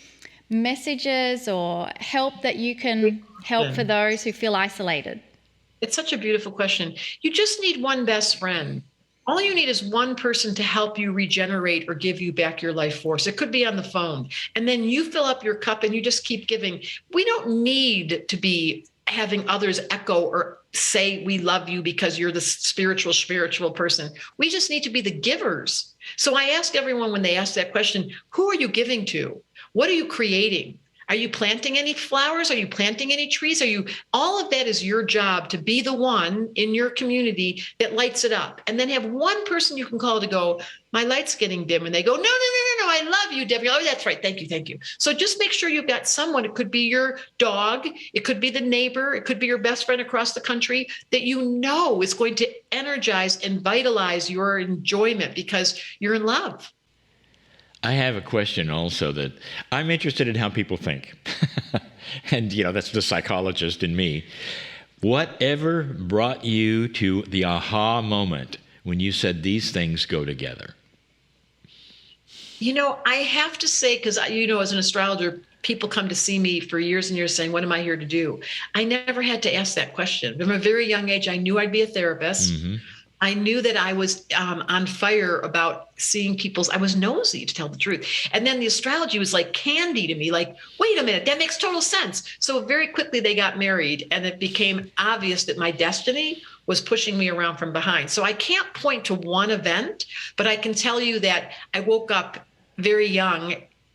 messages or help that you can help for those who feel isolated? It's such a beautiful question. You just need one best friend. All you need is one person to help you regenerate or give you back your life force. It could be on the phone. And then you fill up your cup and you just keep giving. We don't need to be having others echo or say we love you because you're the spiritual person. We just need to be the givers. So I ask everyone when they ask that question, who are you giving to? What are you creating? Are you planting any flowers? Are you planting any trees? All of that is your job, to be the one in your community that lights it up. And then have one person you can call to go, my light's getting dim. And they go, no, I love you, Debbie. Oh, that's right. Thank you. So just make sure you've got someone. It could be your dog. It could be the neighbor. It could be your best friend across the country that you know is going to energize and vitalize your enjoyment because you're in love. I have a question also that I'm interested in how people think. And, that's the psychologist in me. Whatever brought you to the aha moment when you said these things go together? I have to say, because, as an astrologer, people come to see me for years and years saying, what am I here to do? I never had to ask that question. From a very young age, I knew I'd be a therapist. Mm-hmm. I knew that I was on fire about seeing I was nosy, to tell the truth. And then the astrology was like candy to me, like, wait a minute, that makes total sense. So very quickly they got married, and it became obvious that my destiny was pushing me around from behind. So I can't point to one event, but I can tell you that I woke up very young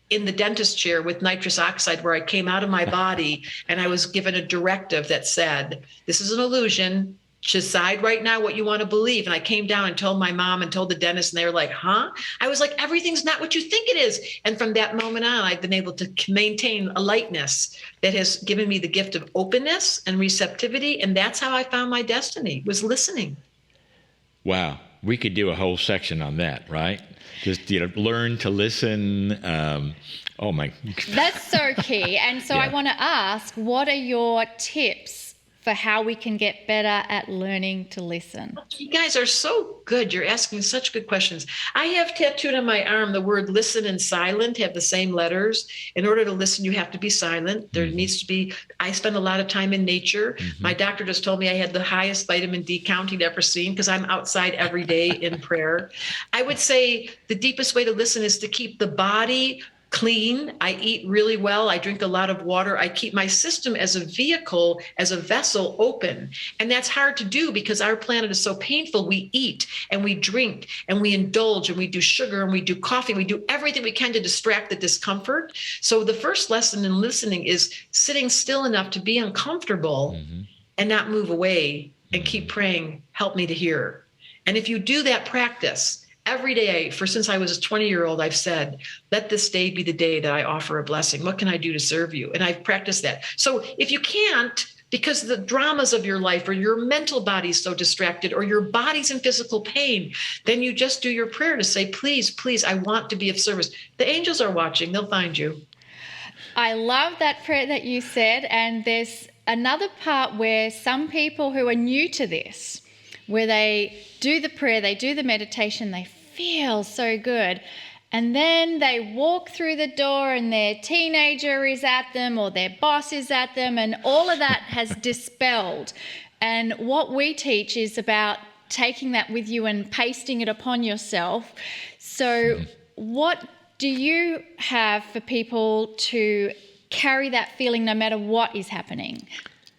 in the dentist chair with nitrous oxide, where I came out of my body and I was given a directive that said, this is an illusion. Decide right now what you want to believe. And I came down and told my mom and told the dentist, and they were like, huh? I was like, everything's not what you think it is. And from that moment on, I've been able to maintain a lightness that has given me the gift of openness and receptivity. And that's how I found my destiny, was listening. Wow. We could do a whole section on that, right? Just, learn to listen. Oh my. That's so key. And so Yeah. I want to ask, what are your tips for how we can get better at learning to listen? You guys are so good. You're asking such good questions. I have tattooed on my arm the word listen and silent have the same letters. In order to listen, you have to be silent. There needs to be, I spend a lot of time in nature. Mm-hmm. My doctor just told me I had the highest vitamin D count he'd ever seen because I'm outside every day in prayer. I would say the deepest way to listen is to keep the body clean. I eat really well. I drink a lot of water. I keep my system as a vehicle, as a vessel open. And that's hard to do because our planet is so painful. We eat and we drink and we indulge and we do sugar and we do coffee. We do everything we can to distract the discomfort. So the first lesson in listening is sitting still enough to be uncomfortable and not move away and keep praying, help me to hear. And if you do that practice, every day, since I was a 20-year-old, I've said, let this day be the day that I offer a blessing. What can I do to serve you? And I've practiced that. So if you can't, because the dramas of your life or your mental body's so distracted or your body's in physical pain, then you just do your prayer to say, please, I want to be of service. The angels are watching. They'll find you. I love that prayer that you said. And there's another part where some people who are new to this, where they do the prayer, they do the meditation, they feel so good. And then they walk through the door and their teenager is at them or their boss is at them, and all of that has dispelled. And what we teach is about taking that with you and pasting it upon yourself. So what do you have for people to carry that feeling no matter what is happening?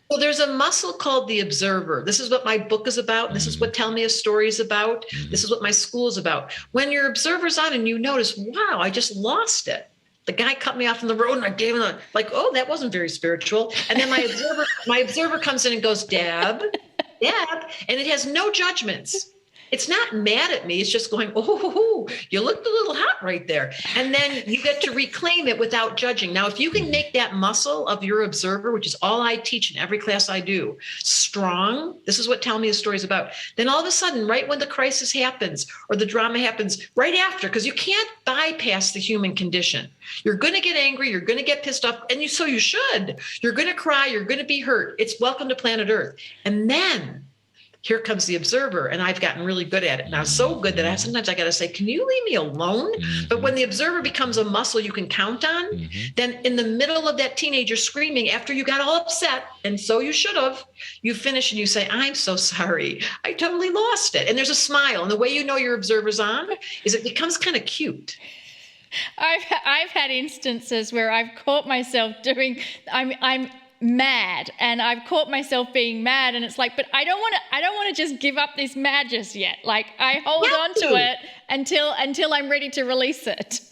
Well, there's a muscle called the observer. This is what my book is about. This is what Tell Me a Story is about. This is what my school is about. When your observer's on and you notice, wow, I just lost it. The guy cut me off on the road and I gave him oh, that wasn't very spiritual. And then my observer comes in and goes, Deb, and it has no judgments. It's not mad at me. It's just going, oh, you looked a little hot right there. And then you get to reclaim it without judging. Now, if you can make that muscle of your observer, which is all I teach in every class I do, strong, this is what Tell Me a Story is about, then all of a sudden, right when the crisis happens or the drama happens, right after, because you can't bypass the human condition. You're going to get angry. You're going to get pissed off. And so you should. You're going to cry. You're going to be hurt. It's welcome to planet Earth. And then here comes the observer, and I've gotten really good at it now, so good that sometimes I got to say, can you leave me alone? But when the observer becomes a muscle you can count on, then in the middle of that teenager screaming after you got all upset, and so you should have, you finish and you say, I'm so sorry, I totally lost it. And there's a smile, and the way you know your observer's on is it becomes kind of cute. I've had instances where I've caught myself I'm mad, and I've caught myself being mad, and it's like, but I don't want to just give up this mad just yet. Like, I hold on to it until I'm ready to release it.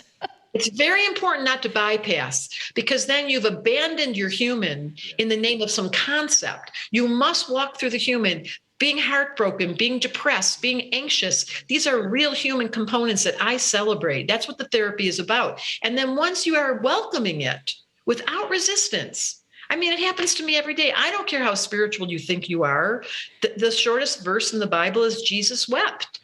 It's very important not to bypass, because then you've abandoned your human in the name of some concept. You must walk through the human. Being heartbroken, being depressed, being anxious. These are real human components that I celebrate. That's what the therapy is about. And then once you are welcoming it without resistance, I mean, it happens to me every day. I don't care how spiritual you think you are. The shortest verse in the Bible is Jesus wept.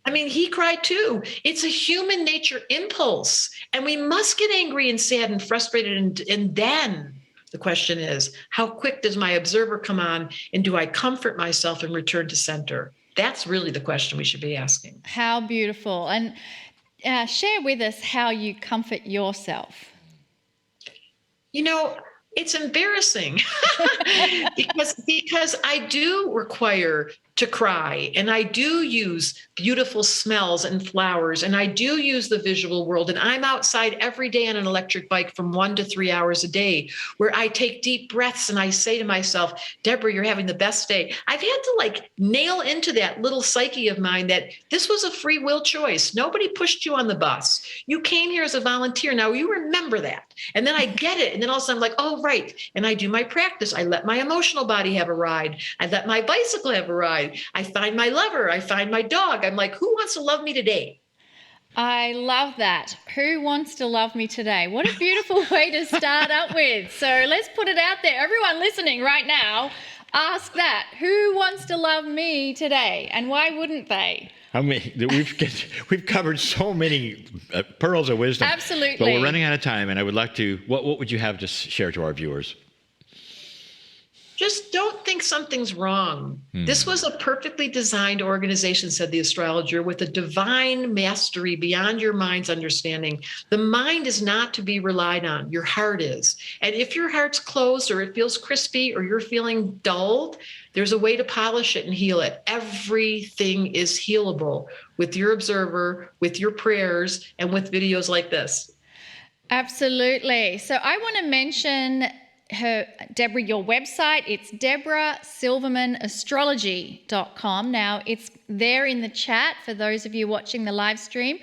I mean, he cried too. It's a human nature impulse. And we must get angry and sad and frustrated. And then the question is, how quick does my observer come on? And do I comfort myself and return to center? That's really the question we should be asking. How beautiful. And share with us how you comfort yourself. You know, it's embarrassing because I do require to cry, and I do use beautiful smells and flowers, and I do use the visual world, and I'm outside every day on an electric bike from 1 to 3 hours a day, where I take deep breaths and I say to myself, Deborah, you're having the best day. I've had to nail into that little psyche of mine that this was a free will choice. Nobody pushed you on the bus. You came here as a volunteer. Now you remember that. And then I get it. And then all of a sudden I'm like, oh, right. And I do my practice. I let my emotional body have a ride. I let my bicycle have a ride. I find my lover. I find my dog. I'm like, who wants to love me today? I love that. Who wants to love me today? What a beautiful way to start up with. So let's put it out there. Everyone listening right now, ask that. Who wants to love me today? And why wouldn't they? I mean, we've covered so many pearls of wisdom. Absolutely. But we're running out of time, and I would like to, what would you have to share to our viewers? Just don't think something's wrong. This was a perfectly designed organization, said the astrologer, with a divine mastery beyond your mind's understanding. The mind is not to be relied on. Your heart is. And if your heart's closed or it feels crispy or you're feeling dulled, there's a way to polish it and heal it. Everything is healable with your observer, with your prayers, and with videos like this. Absolutely. So I want to mention Deborah, your website. It's DeborahSilvermanAstrology.com. Now, it's there in the chat for those of you watching the live stream.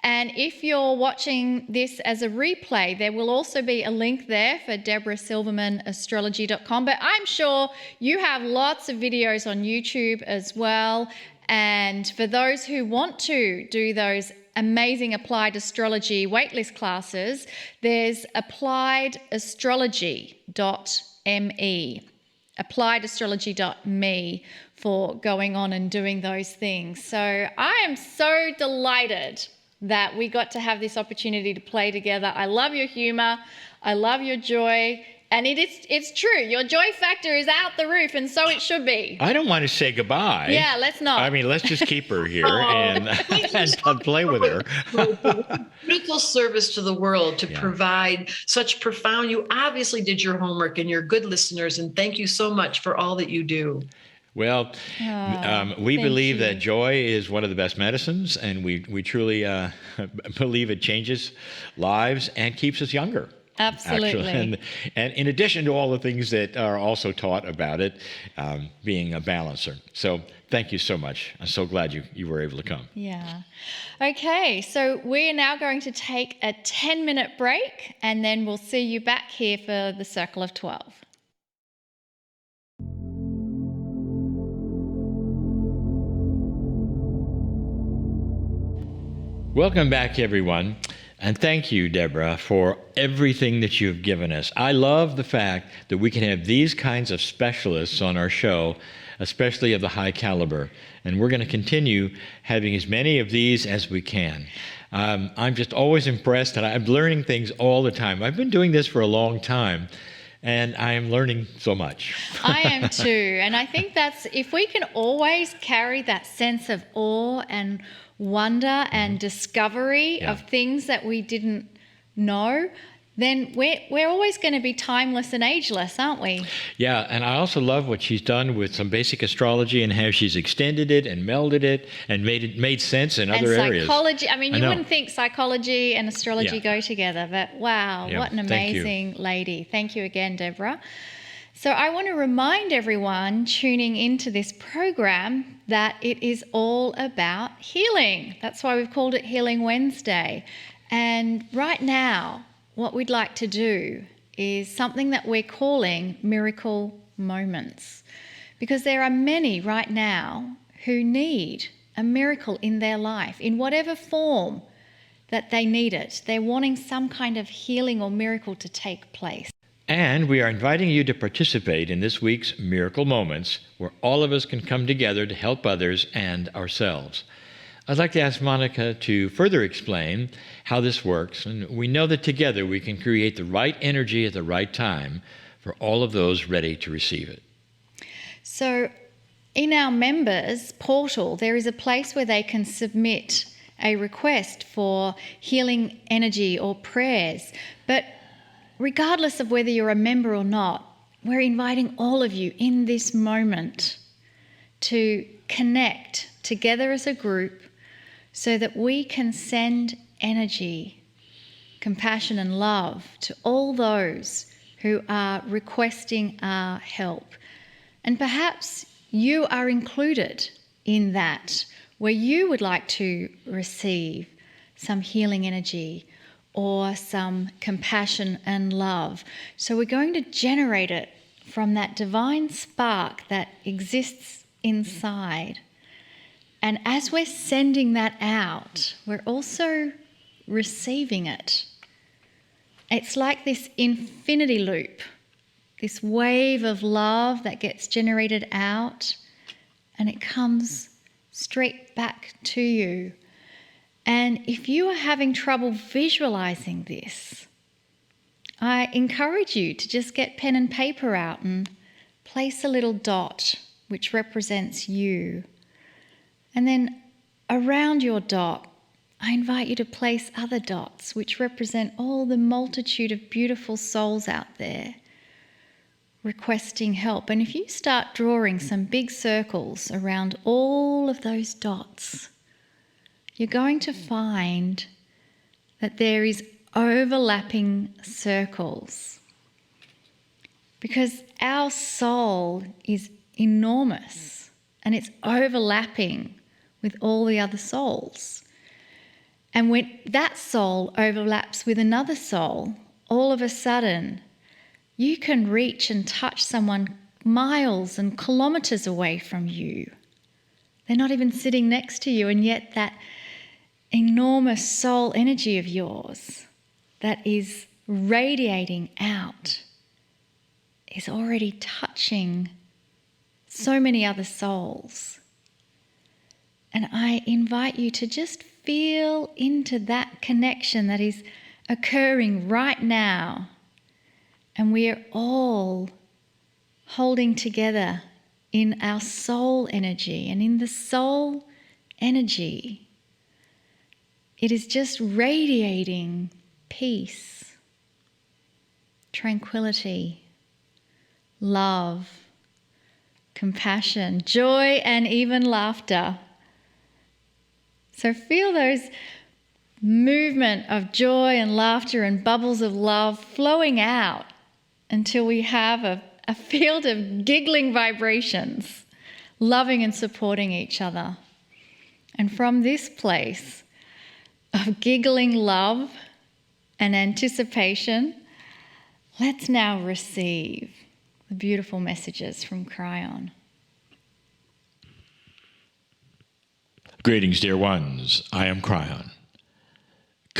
And if you're watching this as a replay, there will also be a link there for DeborahSilvermanAstrology.com. But I'm sure you have lots of videos on YouTube as well. And for those who want to do those amazing applied astrology waitlist classes, there's appliedastrology.me, appliedastrology.me for going on and doing those things. So I am so delighted that we got to have this opportunity to play together. I love your humor. I love your joy. And it's true. Your joy factor is out the roof, and so it should be. I don't want to say goodbye. Yeah, let's not. I mean, let's just keep her here and play with her. Beautiful service to the world to provide such profound. You obviously did your homework, and you're good listeners, and thank you so much for all that you do. Well, we believe that joy is one of the best medicines, and we truly believe it changes lives and keeps us younger. Absolutely. Actually. And in addition to all the things that are also taught about it, being a balancer. So thank you so much. I'm so glad you were able to come. Yeah. Okay, so we're now going to take a 10-minute break, and then we'll see you back here for the Circle of 12. Welcome back, everyone. And thank you, Deborah, for everything that you've given us. I love the fact that we can have these kinds of specialists on our show, especially of the high caliber. And we're going to continue having as many of these as we can. I'm just always impressed, and I'm learning things all the time. I've been doing this for a long time, and I am learning so much. I am too. And I think that's, if we can always carry that sense of awe and wonder and discovery of things that we didn't know, then we're always going to be timeless and ageless, aren't we? Yeah, and I also love what she's done with some basic astrology and how she's extended it and melded it and made sense in other areas. And psychology. I mean, you know. wouldn't think psychology and astrology go together, but wow, what an thank you. amazing lady. Thank you again, Deborah. So I want to remind everyone tuning into this program that it is all about healing. That's why we've called it Healing Wednesday. And right now, what we'd like to do is something that we're calling miracle moments. Because there are many right now who need a miracle in their life, in whatever form that they need it. They're wanting some kind of healing or miracle to take place. And we are inviting you to participate in this week's Miracle Moments, where all of us can come together to help others and ourselves. I'd like to ask Monica to further explain how this works, and we know that together we can create the right energy at the right time for all of those ready to receive it. So in our members portal, there is a place where they can submit a request for healing energy or prayers. But regardless of whether you're a member or not, we're inviting all of you in this moment to connect together as a group so that we can send energy, compassion and love to all those who are requesting our help. And perhaps you are included in that, where you would like to receive some healing energy or some compassion and love. So we're going to generate it from that divine spark that exists inside. And as we're sending that out, we're also receiving it. It's like this infinity loop, this wave of love that gets generated out, and it comes straight back to you. And if you are having trouble visualizing this, I encourage you to just get pen and paper out and place a little dot which represents you. And then around your dot, I invite you to place other dots which represent all the multitude of beautiful souls out there requesting help. And if you start drawing some big circles around all of those dots, you're going to find that there is overlapping circles, because our soul is enormous and it's overlapping with all the other souls. And when that soul overlaps with another soul, all of a sudden you can reach and touch someone miles and kilometers away from you. They're not even sitting next to you, and yet that enormous soul energy of yours that is radiating out is already touching so many other souls. And I invite you to just feel into that connection that is occurring right now. And we are all holding together in our soul energy. And in the soul energy, it is just radiating peace, tranquility, love, compassion, joy, and even laughter. So feel those movement of joy and laughter and bubbles of love flowing out until we have a field of giggling vibrations, loving and supporting each other. And from this place of giggling love and anticipation, let's now receive the beautiful messages from Cryon. Greetings, dear ones. I am Cryon.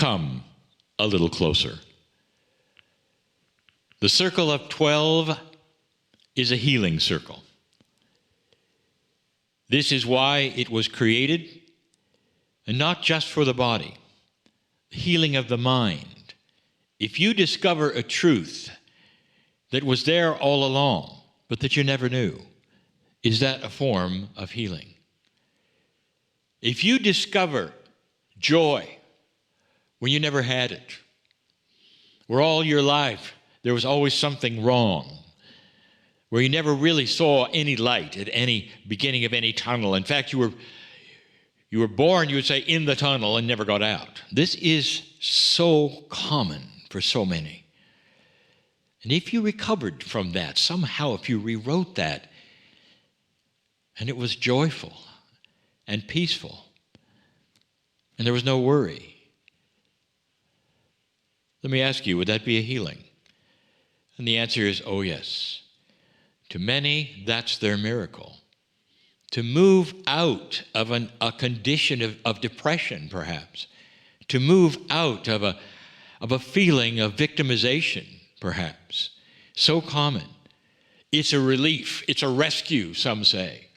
come a little closer. The circle of 12 is a healing circle. This is why it was created, and not just for the body, the healing of the mind. If you discover a truth that was there all along, but that you never knew, is that a form of healing? If you discover joy when you never had it, where all your life there was always something wrong, where you never really saw any light at any beginning of any tunnel. In fact, you were born, you would say, in the tunnel and never got out. This is so common for so many. And if you recovered from that, somehow if you rewrote that, and it was joyful and peaceful, and there was no worry, let me ask you, would that be a healing? And the answer is, oh yes. To many, that's their miracle. To move out of a condition of depression, perhaps. To move out of a feeling of victimization, perhaps. So common. It's a relief. It's a rescue, some say.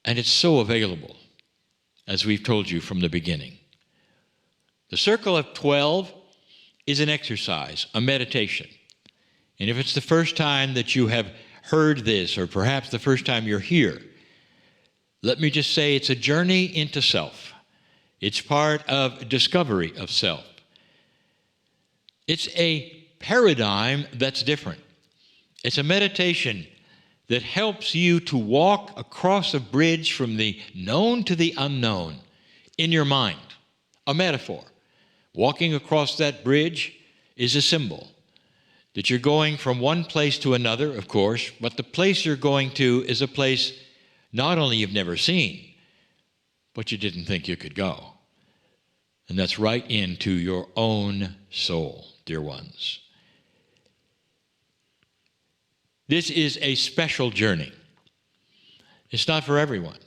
And it's so available, as we've told you from the beginning. The circle of 12 is an exercise, a meditation. And if it's the first time that you have heard this, or perhaps the first time you're here, let me just say it's a journey into self. It's part of discovery of self. It's a paradigm that's different. It's a meditation that helps you to walk across a bridge from the known to the unknown in your mind, a metaphor. Walking across that bridge is a symbol that you're going from one place to another, of course, but the place you're going to is a place not only you've never seen, but you didn't think you could go. And that's right into your own soul, dear ones. This is a special journey. It's not for everyone.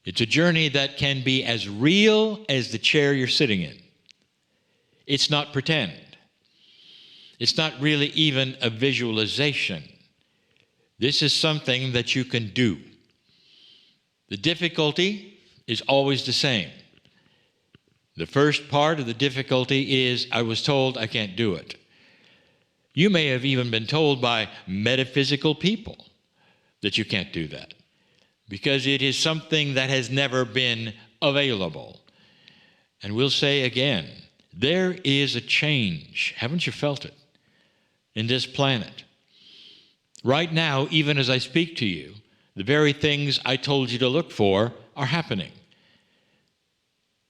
It's a journey that can be as real as the chair you're sitting in. It's not pretend. It's not really even a visualization. This is something that you can do. The difficulty is always the same. The first part of the difficulty is, I was told I can't do it. You may have even been told by metaphysical people that you can't do that, because it is something that has never been available. And we'll say again, there is a change. Haven't you felt it? In this planet. Right now, even as I speak to you, the very things I told you to look for are happening.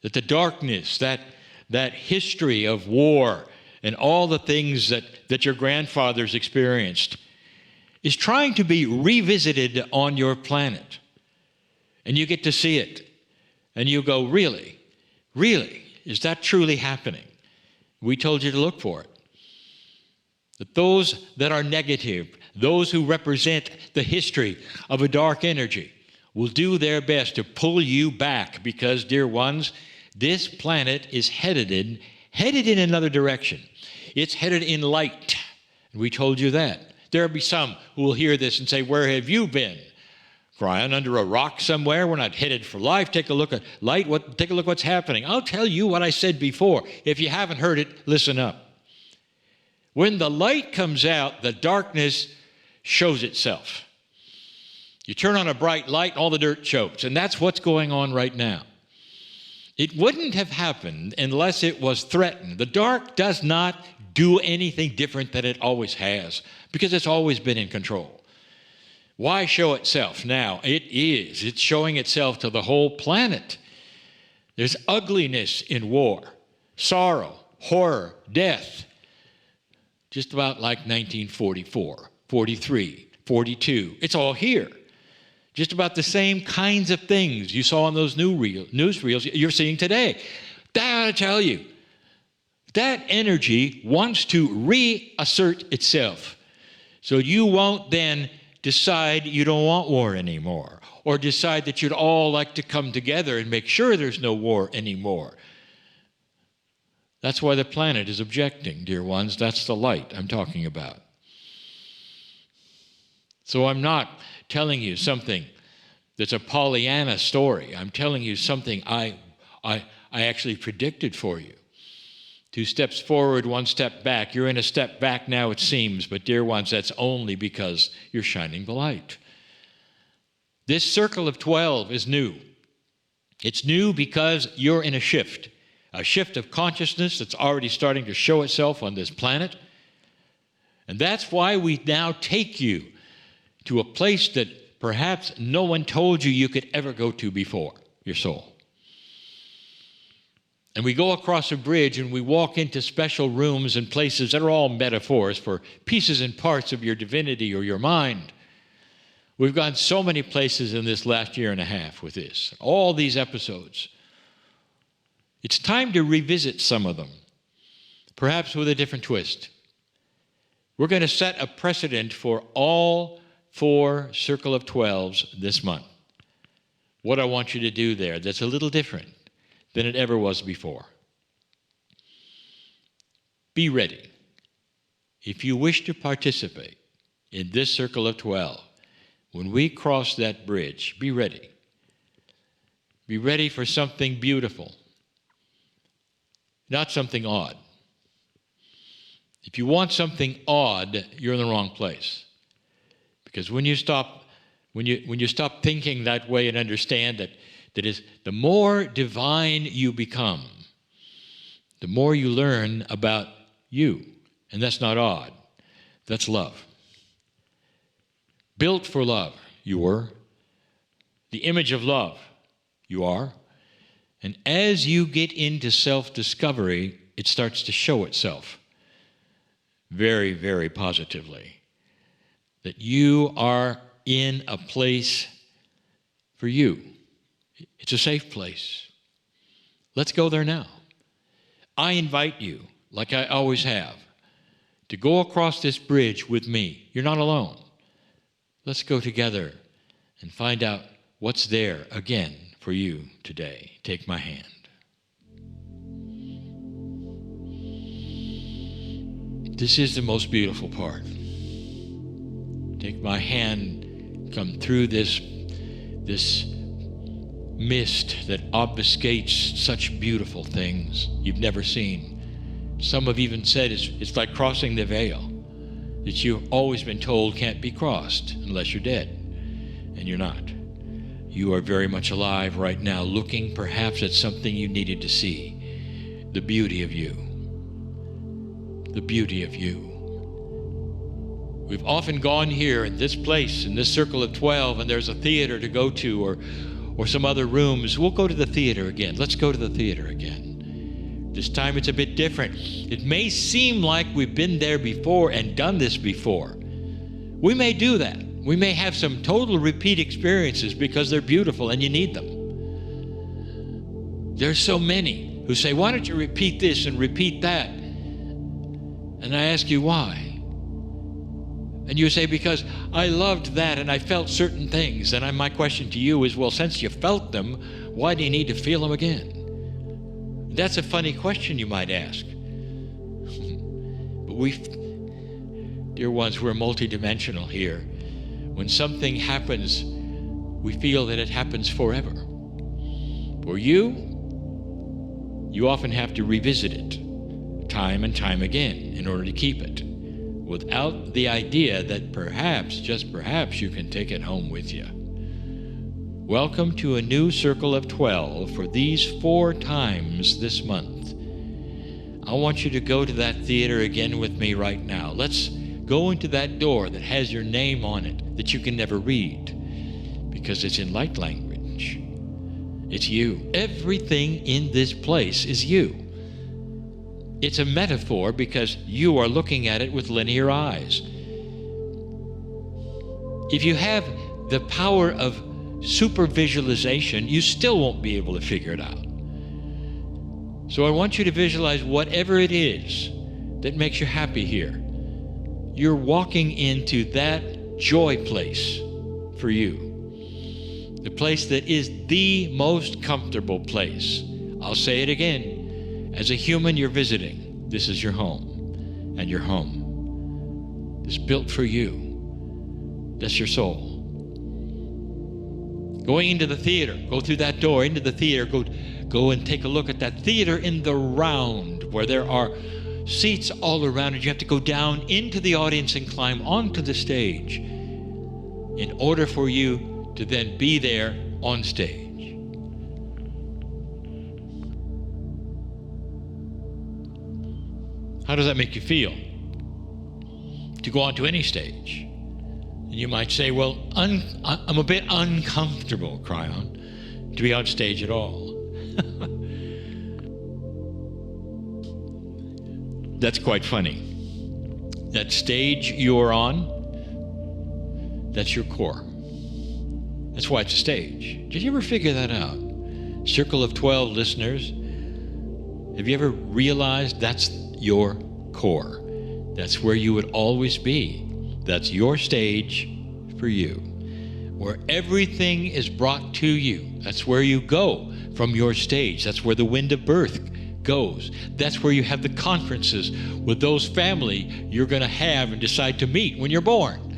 That the darkness, that history of war and all the things that your grandfathers experienced is trying to be revisited on your planet. And you get to see it. And you go, really? Really? Is that truly happening? We told you to look for it. That those that are negative, those who represent the history of a dark energy, will do their best to pull you back because, dear ones, this planet is headed in another direction. It's headed in light. We told you that. There'll be some who will hear this and say, where have you been? Crying under a rock somewhere? We're not headed for life. Take a look at light. Take a look what's happening. I'll tell you what I said before. If you haven't heard it, listen up. When the light comes out, the darkness shows itself. You turn on a bright light, all the dirt shows. And that's what's going on right now. It wouldn't have happened unless it was threatened. The dark does not do anything different than it always has, because it's always been in control. Why show itself now? It's showing itself to the whole planet. There's ugliness in war, sorrow, horror, death. Just about like 1944, 43, 42. It's all here. Just about the same kinds of things you saw on those newsreels you're seeing today. That ought to tell you, that energy wants to reassert itself. So you won't then decide you don't want war anymore, or decide that you'd all like to come together and make sure there's no war anymore. That's why the planet is objecting, dear ones. That's the light I'm talking about. So I'm not telling you something that's a Pollyanna story. I'm telling you something I actually predicted for you. 2 steps forward, 1 step back. You're in a step back now, it seems, but dear ones, that's only because you're shining the light. This circle of 12 is new. It's new because you're in a shift of consciousness that's already starting to show itself on this planet. And that's why we now take you to a place that perhaps no one told you could ever go to before, your soul. And we go across a bridge and we walk into special rooms and places that are all metaphors for pieces and parts of your divinity or your mind. We've gone so many places in this last year and a half with this, all these episodes. It's time to revisit some of them, perhaps with a different twist. We're going to set a precedent for all 4 Circle of 12s this month. What I want you to do there that's a little different than it ever was before. Be ready. If you wish to participate in this Circle of 12, when we cross that bridge, be ready. Be ready for something beautiful, not something odd. If you want something odd, you're in the wrong place. Because when you stop thinking that way and understand that is the more divine you become, the more you learn about you. And that's not odd. That's love. Built for love, you were. The image of love, you are. And as you get into self-discovery, it starts to show itself very, very positively. That you are in a place for you. It's a safe place. Let's go there now. I invite you, like I always have, to go across this bridge with me. You're not alone. Let's go together and find out what's there again for you today. Take my hand. This is the most beautiful part. Take my hand, come through this mist that obfuscates such beautiful things you've never seen. Some have even said it's like crossing the veil that you've always been told can't be crossed unless you're dead, and you're not. You are very much alive right now, looking perhaps at something you needed to see. The beauty of you. The beauty of you. We've often gone here in this place, in this Circle of 12, and there's a theater to go to or some other rooms. We'll go to the theater again. Let's go to the theater again. This time it's a bit different. It may seem like we've been there before and done this before. We may do that. We may have some total repeat experiences because they're beautiful and you need them. There's so many who say, why don't you repeat this and repeat that? And I ask you why. And you say, because I loved that and I felt certain things. And my question to you is, well, since you felt them, why do you need to feel them again? That's a funny question you might ask. But dear ones, we're multidimensional here. When something happens, we feel that it happens forever. For you often have to revisit it time and time again in order to keep it, without the idea that perhaps, just perhaps, you can take it home with you. Welcome to a new Circle of 12 for these 4 times this month. I want you to go to that theater again with me right now. Let's go into that door that has your name on it that you can never read because it's in light language. It's you. Everything in this place is you. It's a metaphor because you are looking at it with linear eyes. If you have the power of super visualization, you still won't be able to figure it out. So I want you to visualize whatever it is that makes you happy here. You're walking into that joy place for you. The place that is the most comfortable place. I'll say it again. As a human, you're visiting. This is your home, and your home is built for you. That's your soul. Going into the theater, go through that door into the theater, go and take a look at that theater in the round where there are seats all around, and you have to go down into the audience and climb onto the stage in order for you to then be there on stage. How does that make you feel? To go onto any stage? And you might say, well, I'm a bit uncomfortable, Cryon, to be on stage at all. That's quite funny. That stage you're on, that's your core. That's why it's a stage. Did you ever figure that out? Circle of 12 listeners, have you ever realized that's your core? That's where you would always be. That's your stage for you, where everything is brought to you. That's where you go from your stage. That's where the wind of birth goes. That's where you have the conferences with those family you're going to have and decide to meet when you're born.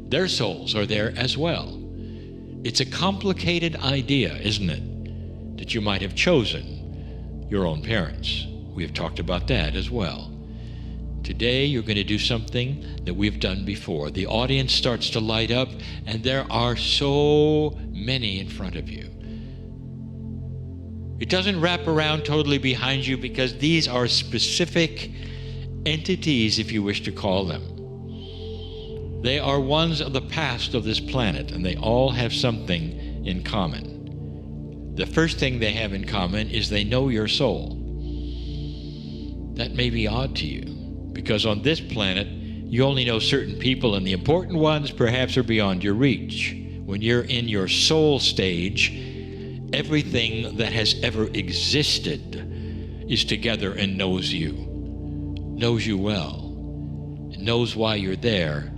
Their souls are there as well. It's a complicated idea, isn't it? That you might have chosen your own parents. We have talked about that as well. Today, you're going to do something that we've done before. The audience starts to light up, and there are so many in front of you. It doesn't wrap around totally behind you because these are specific entities, if you wish to call them. They are ones of the past of this planet, and they all have something in common. The first thing they have in common is they know your soul. That may be odd to you, because on this planet, you only know certain people, and the important ones perhaps are beyond your reach. When you're in your soul stage, everything that has ever existed is together and knows you well, and knows why you're there.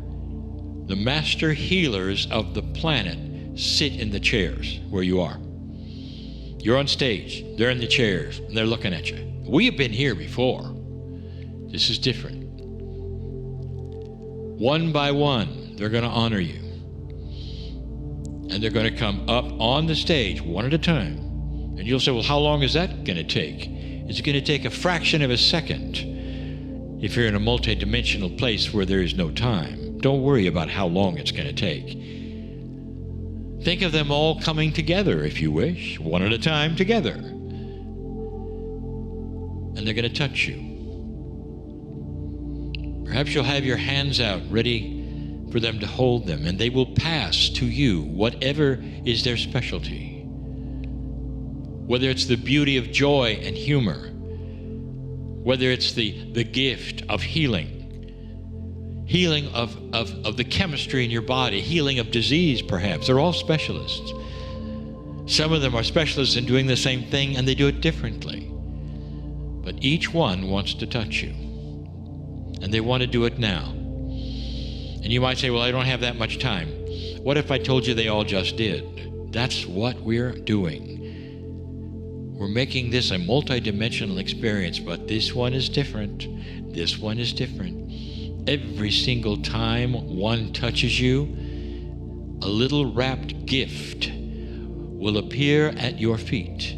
The master healers of the planet sit in the chairs where you are. You're on stage, they're in the chairs, and they're looking at you. We have been here before. This is different. One by one, they're going to honor you. And they're going to come up on the stage one at a time. And you'll say, well, how long is that going to take? It's going to take a fraction of a second if you're in a multidimensional place where there is no time. Don't worry about how long it's going to take. Think of them all coming together, if you wish, one at a time together. And they're going to touch you. Perhaps you'll have your hands out ready for them to hold them, and they will pass to you whatever is their specialty. Whether it's the beauty of joy and humor, whether it's the gift of healing of the chemistry in your body, healing of disease perhaps. They're all specialists. Some of them are specialists in doing the same thing, and they do it differently. But each one wants to touch you. And they want to do it now. And you might say, well, I don't have that much time. What if I told you they all just did? That's what we're doing. We're making this a multidimensional experience, but this one is different. This one is different. Every single time one touches you, a little wrapped gift will appear at your feet.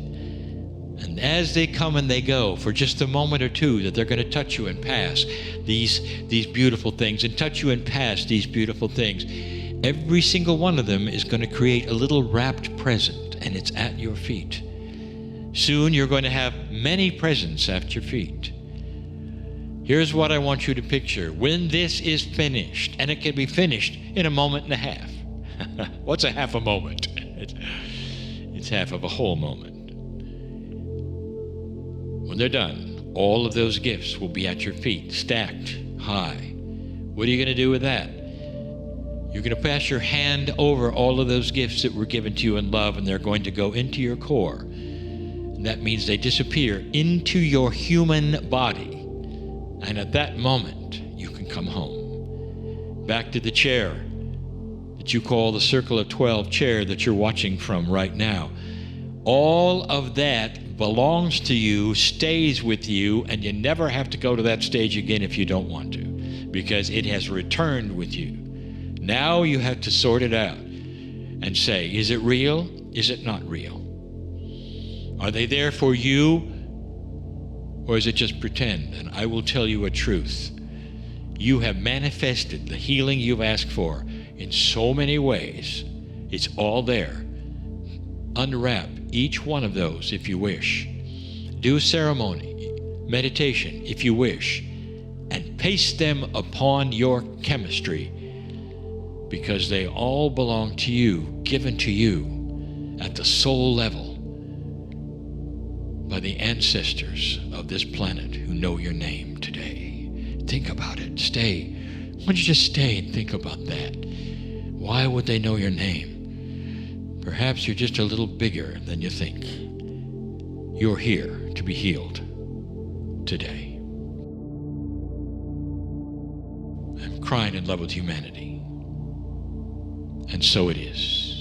And as they come and they go, for just a moment or two, that they're going to touch you and pass these beautiful things, and touch you and pass these beautiful things. Every single one of them is going to create a little wrapped present, and it's at your feet. Soon you're going to have many presents at your feet. Here's what I want you to picture. When this is finished, and it can be finished in a moment and a half. What's a half a moment? It's half of a whole moment. When they're done, all of those gifts will be at your feet, stacked high. What are you going to do with that? You're going to pass your hand over all of those gifts that were given to you in love, and they're going to go into your core. And that means they disappear into your human body. And at that moment, you can come home. Back to the chair that you call the Circle of 12 chair that you're watching from right now. All of that belongs to you, stays with you, and you never have to go to that stage again if you don't want to, because it has returned with you. Now you have to sort it out and say, is it real? Is it not real? Are they there for you? Or is it just pretend? And I will tell you a truth. You have manifested the healing you've asked for in so many ways. It's all there. Unwrap each one of those if you wish. Do ceremony, meditation if you wish, and paste them upon your chemistry, because they all belong to you, given to you at the soul level by the ancestors of this planet who know your name today. Think about it. Stay. Why don't you just stay and think about that? Why would they know your name? Perhaps you're just a little bigger than you think. You're here to be healed today. I'm crying in love with humanity. And so it is.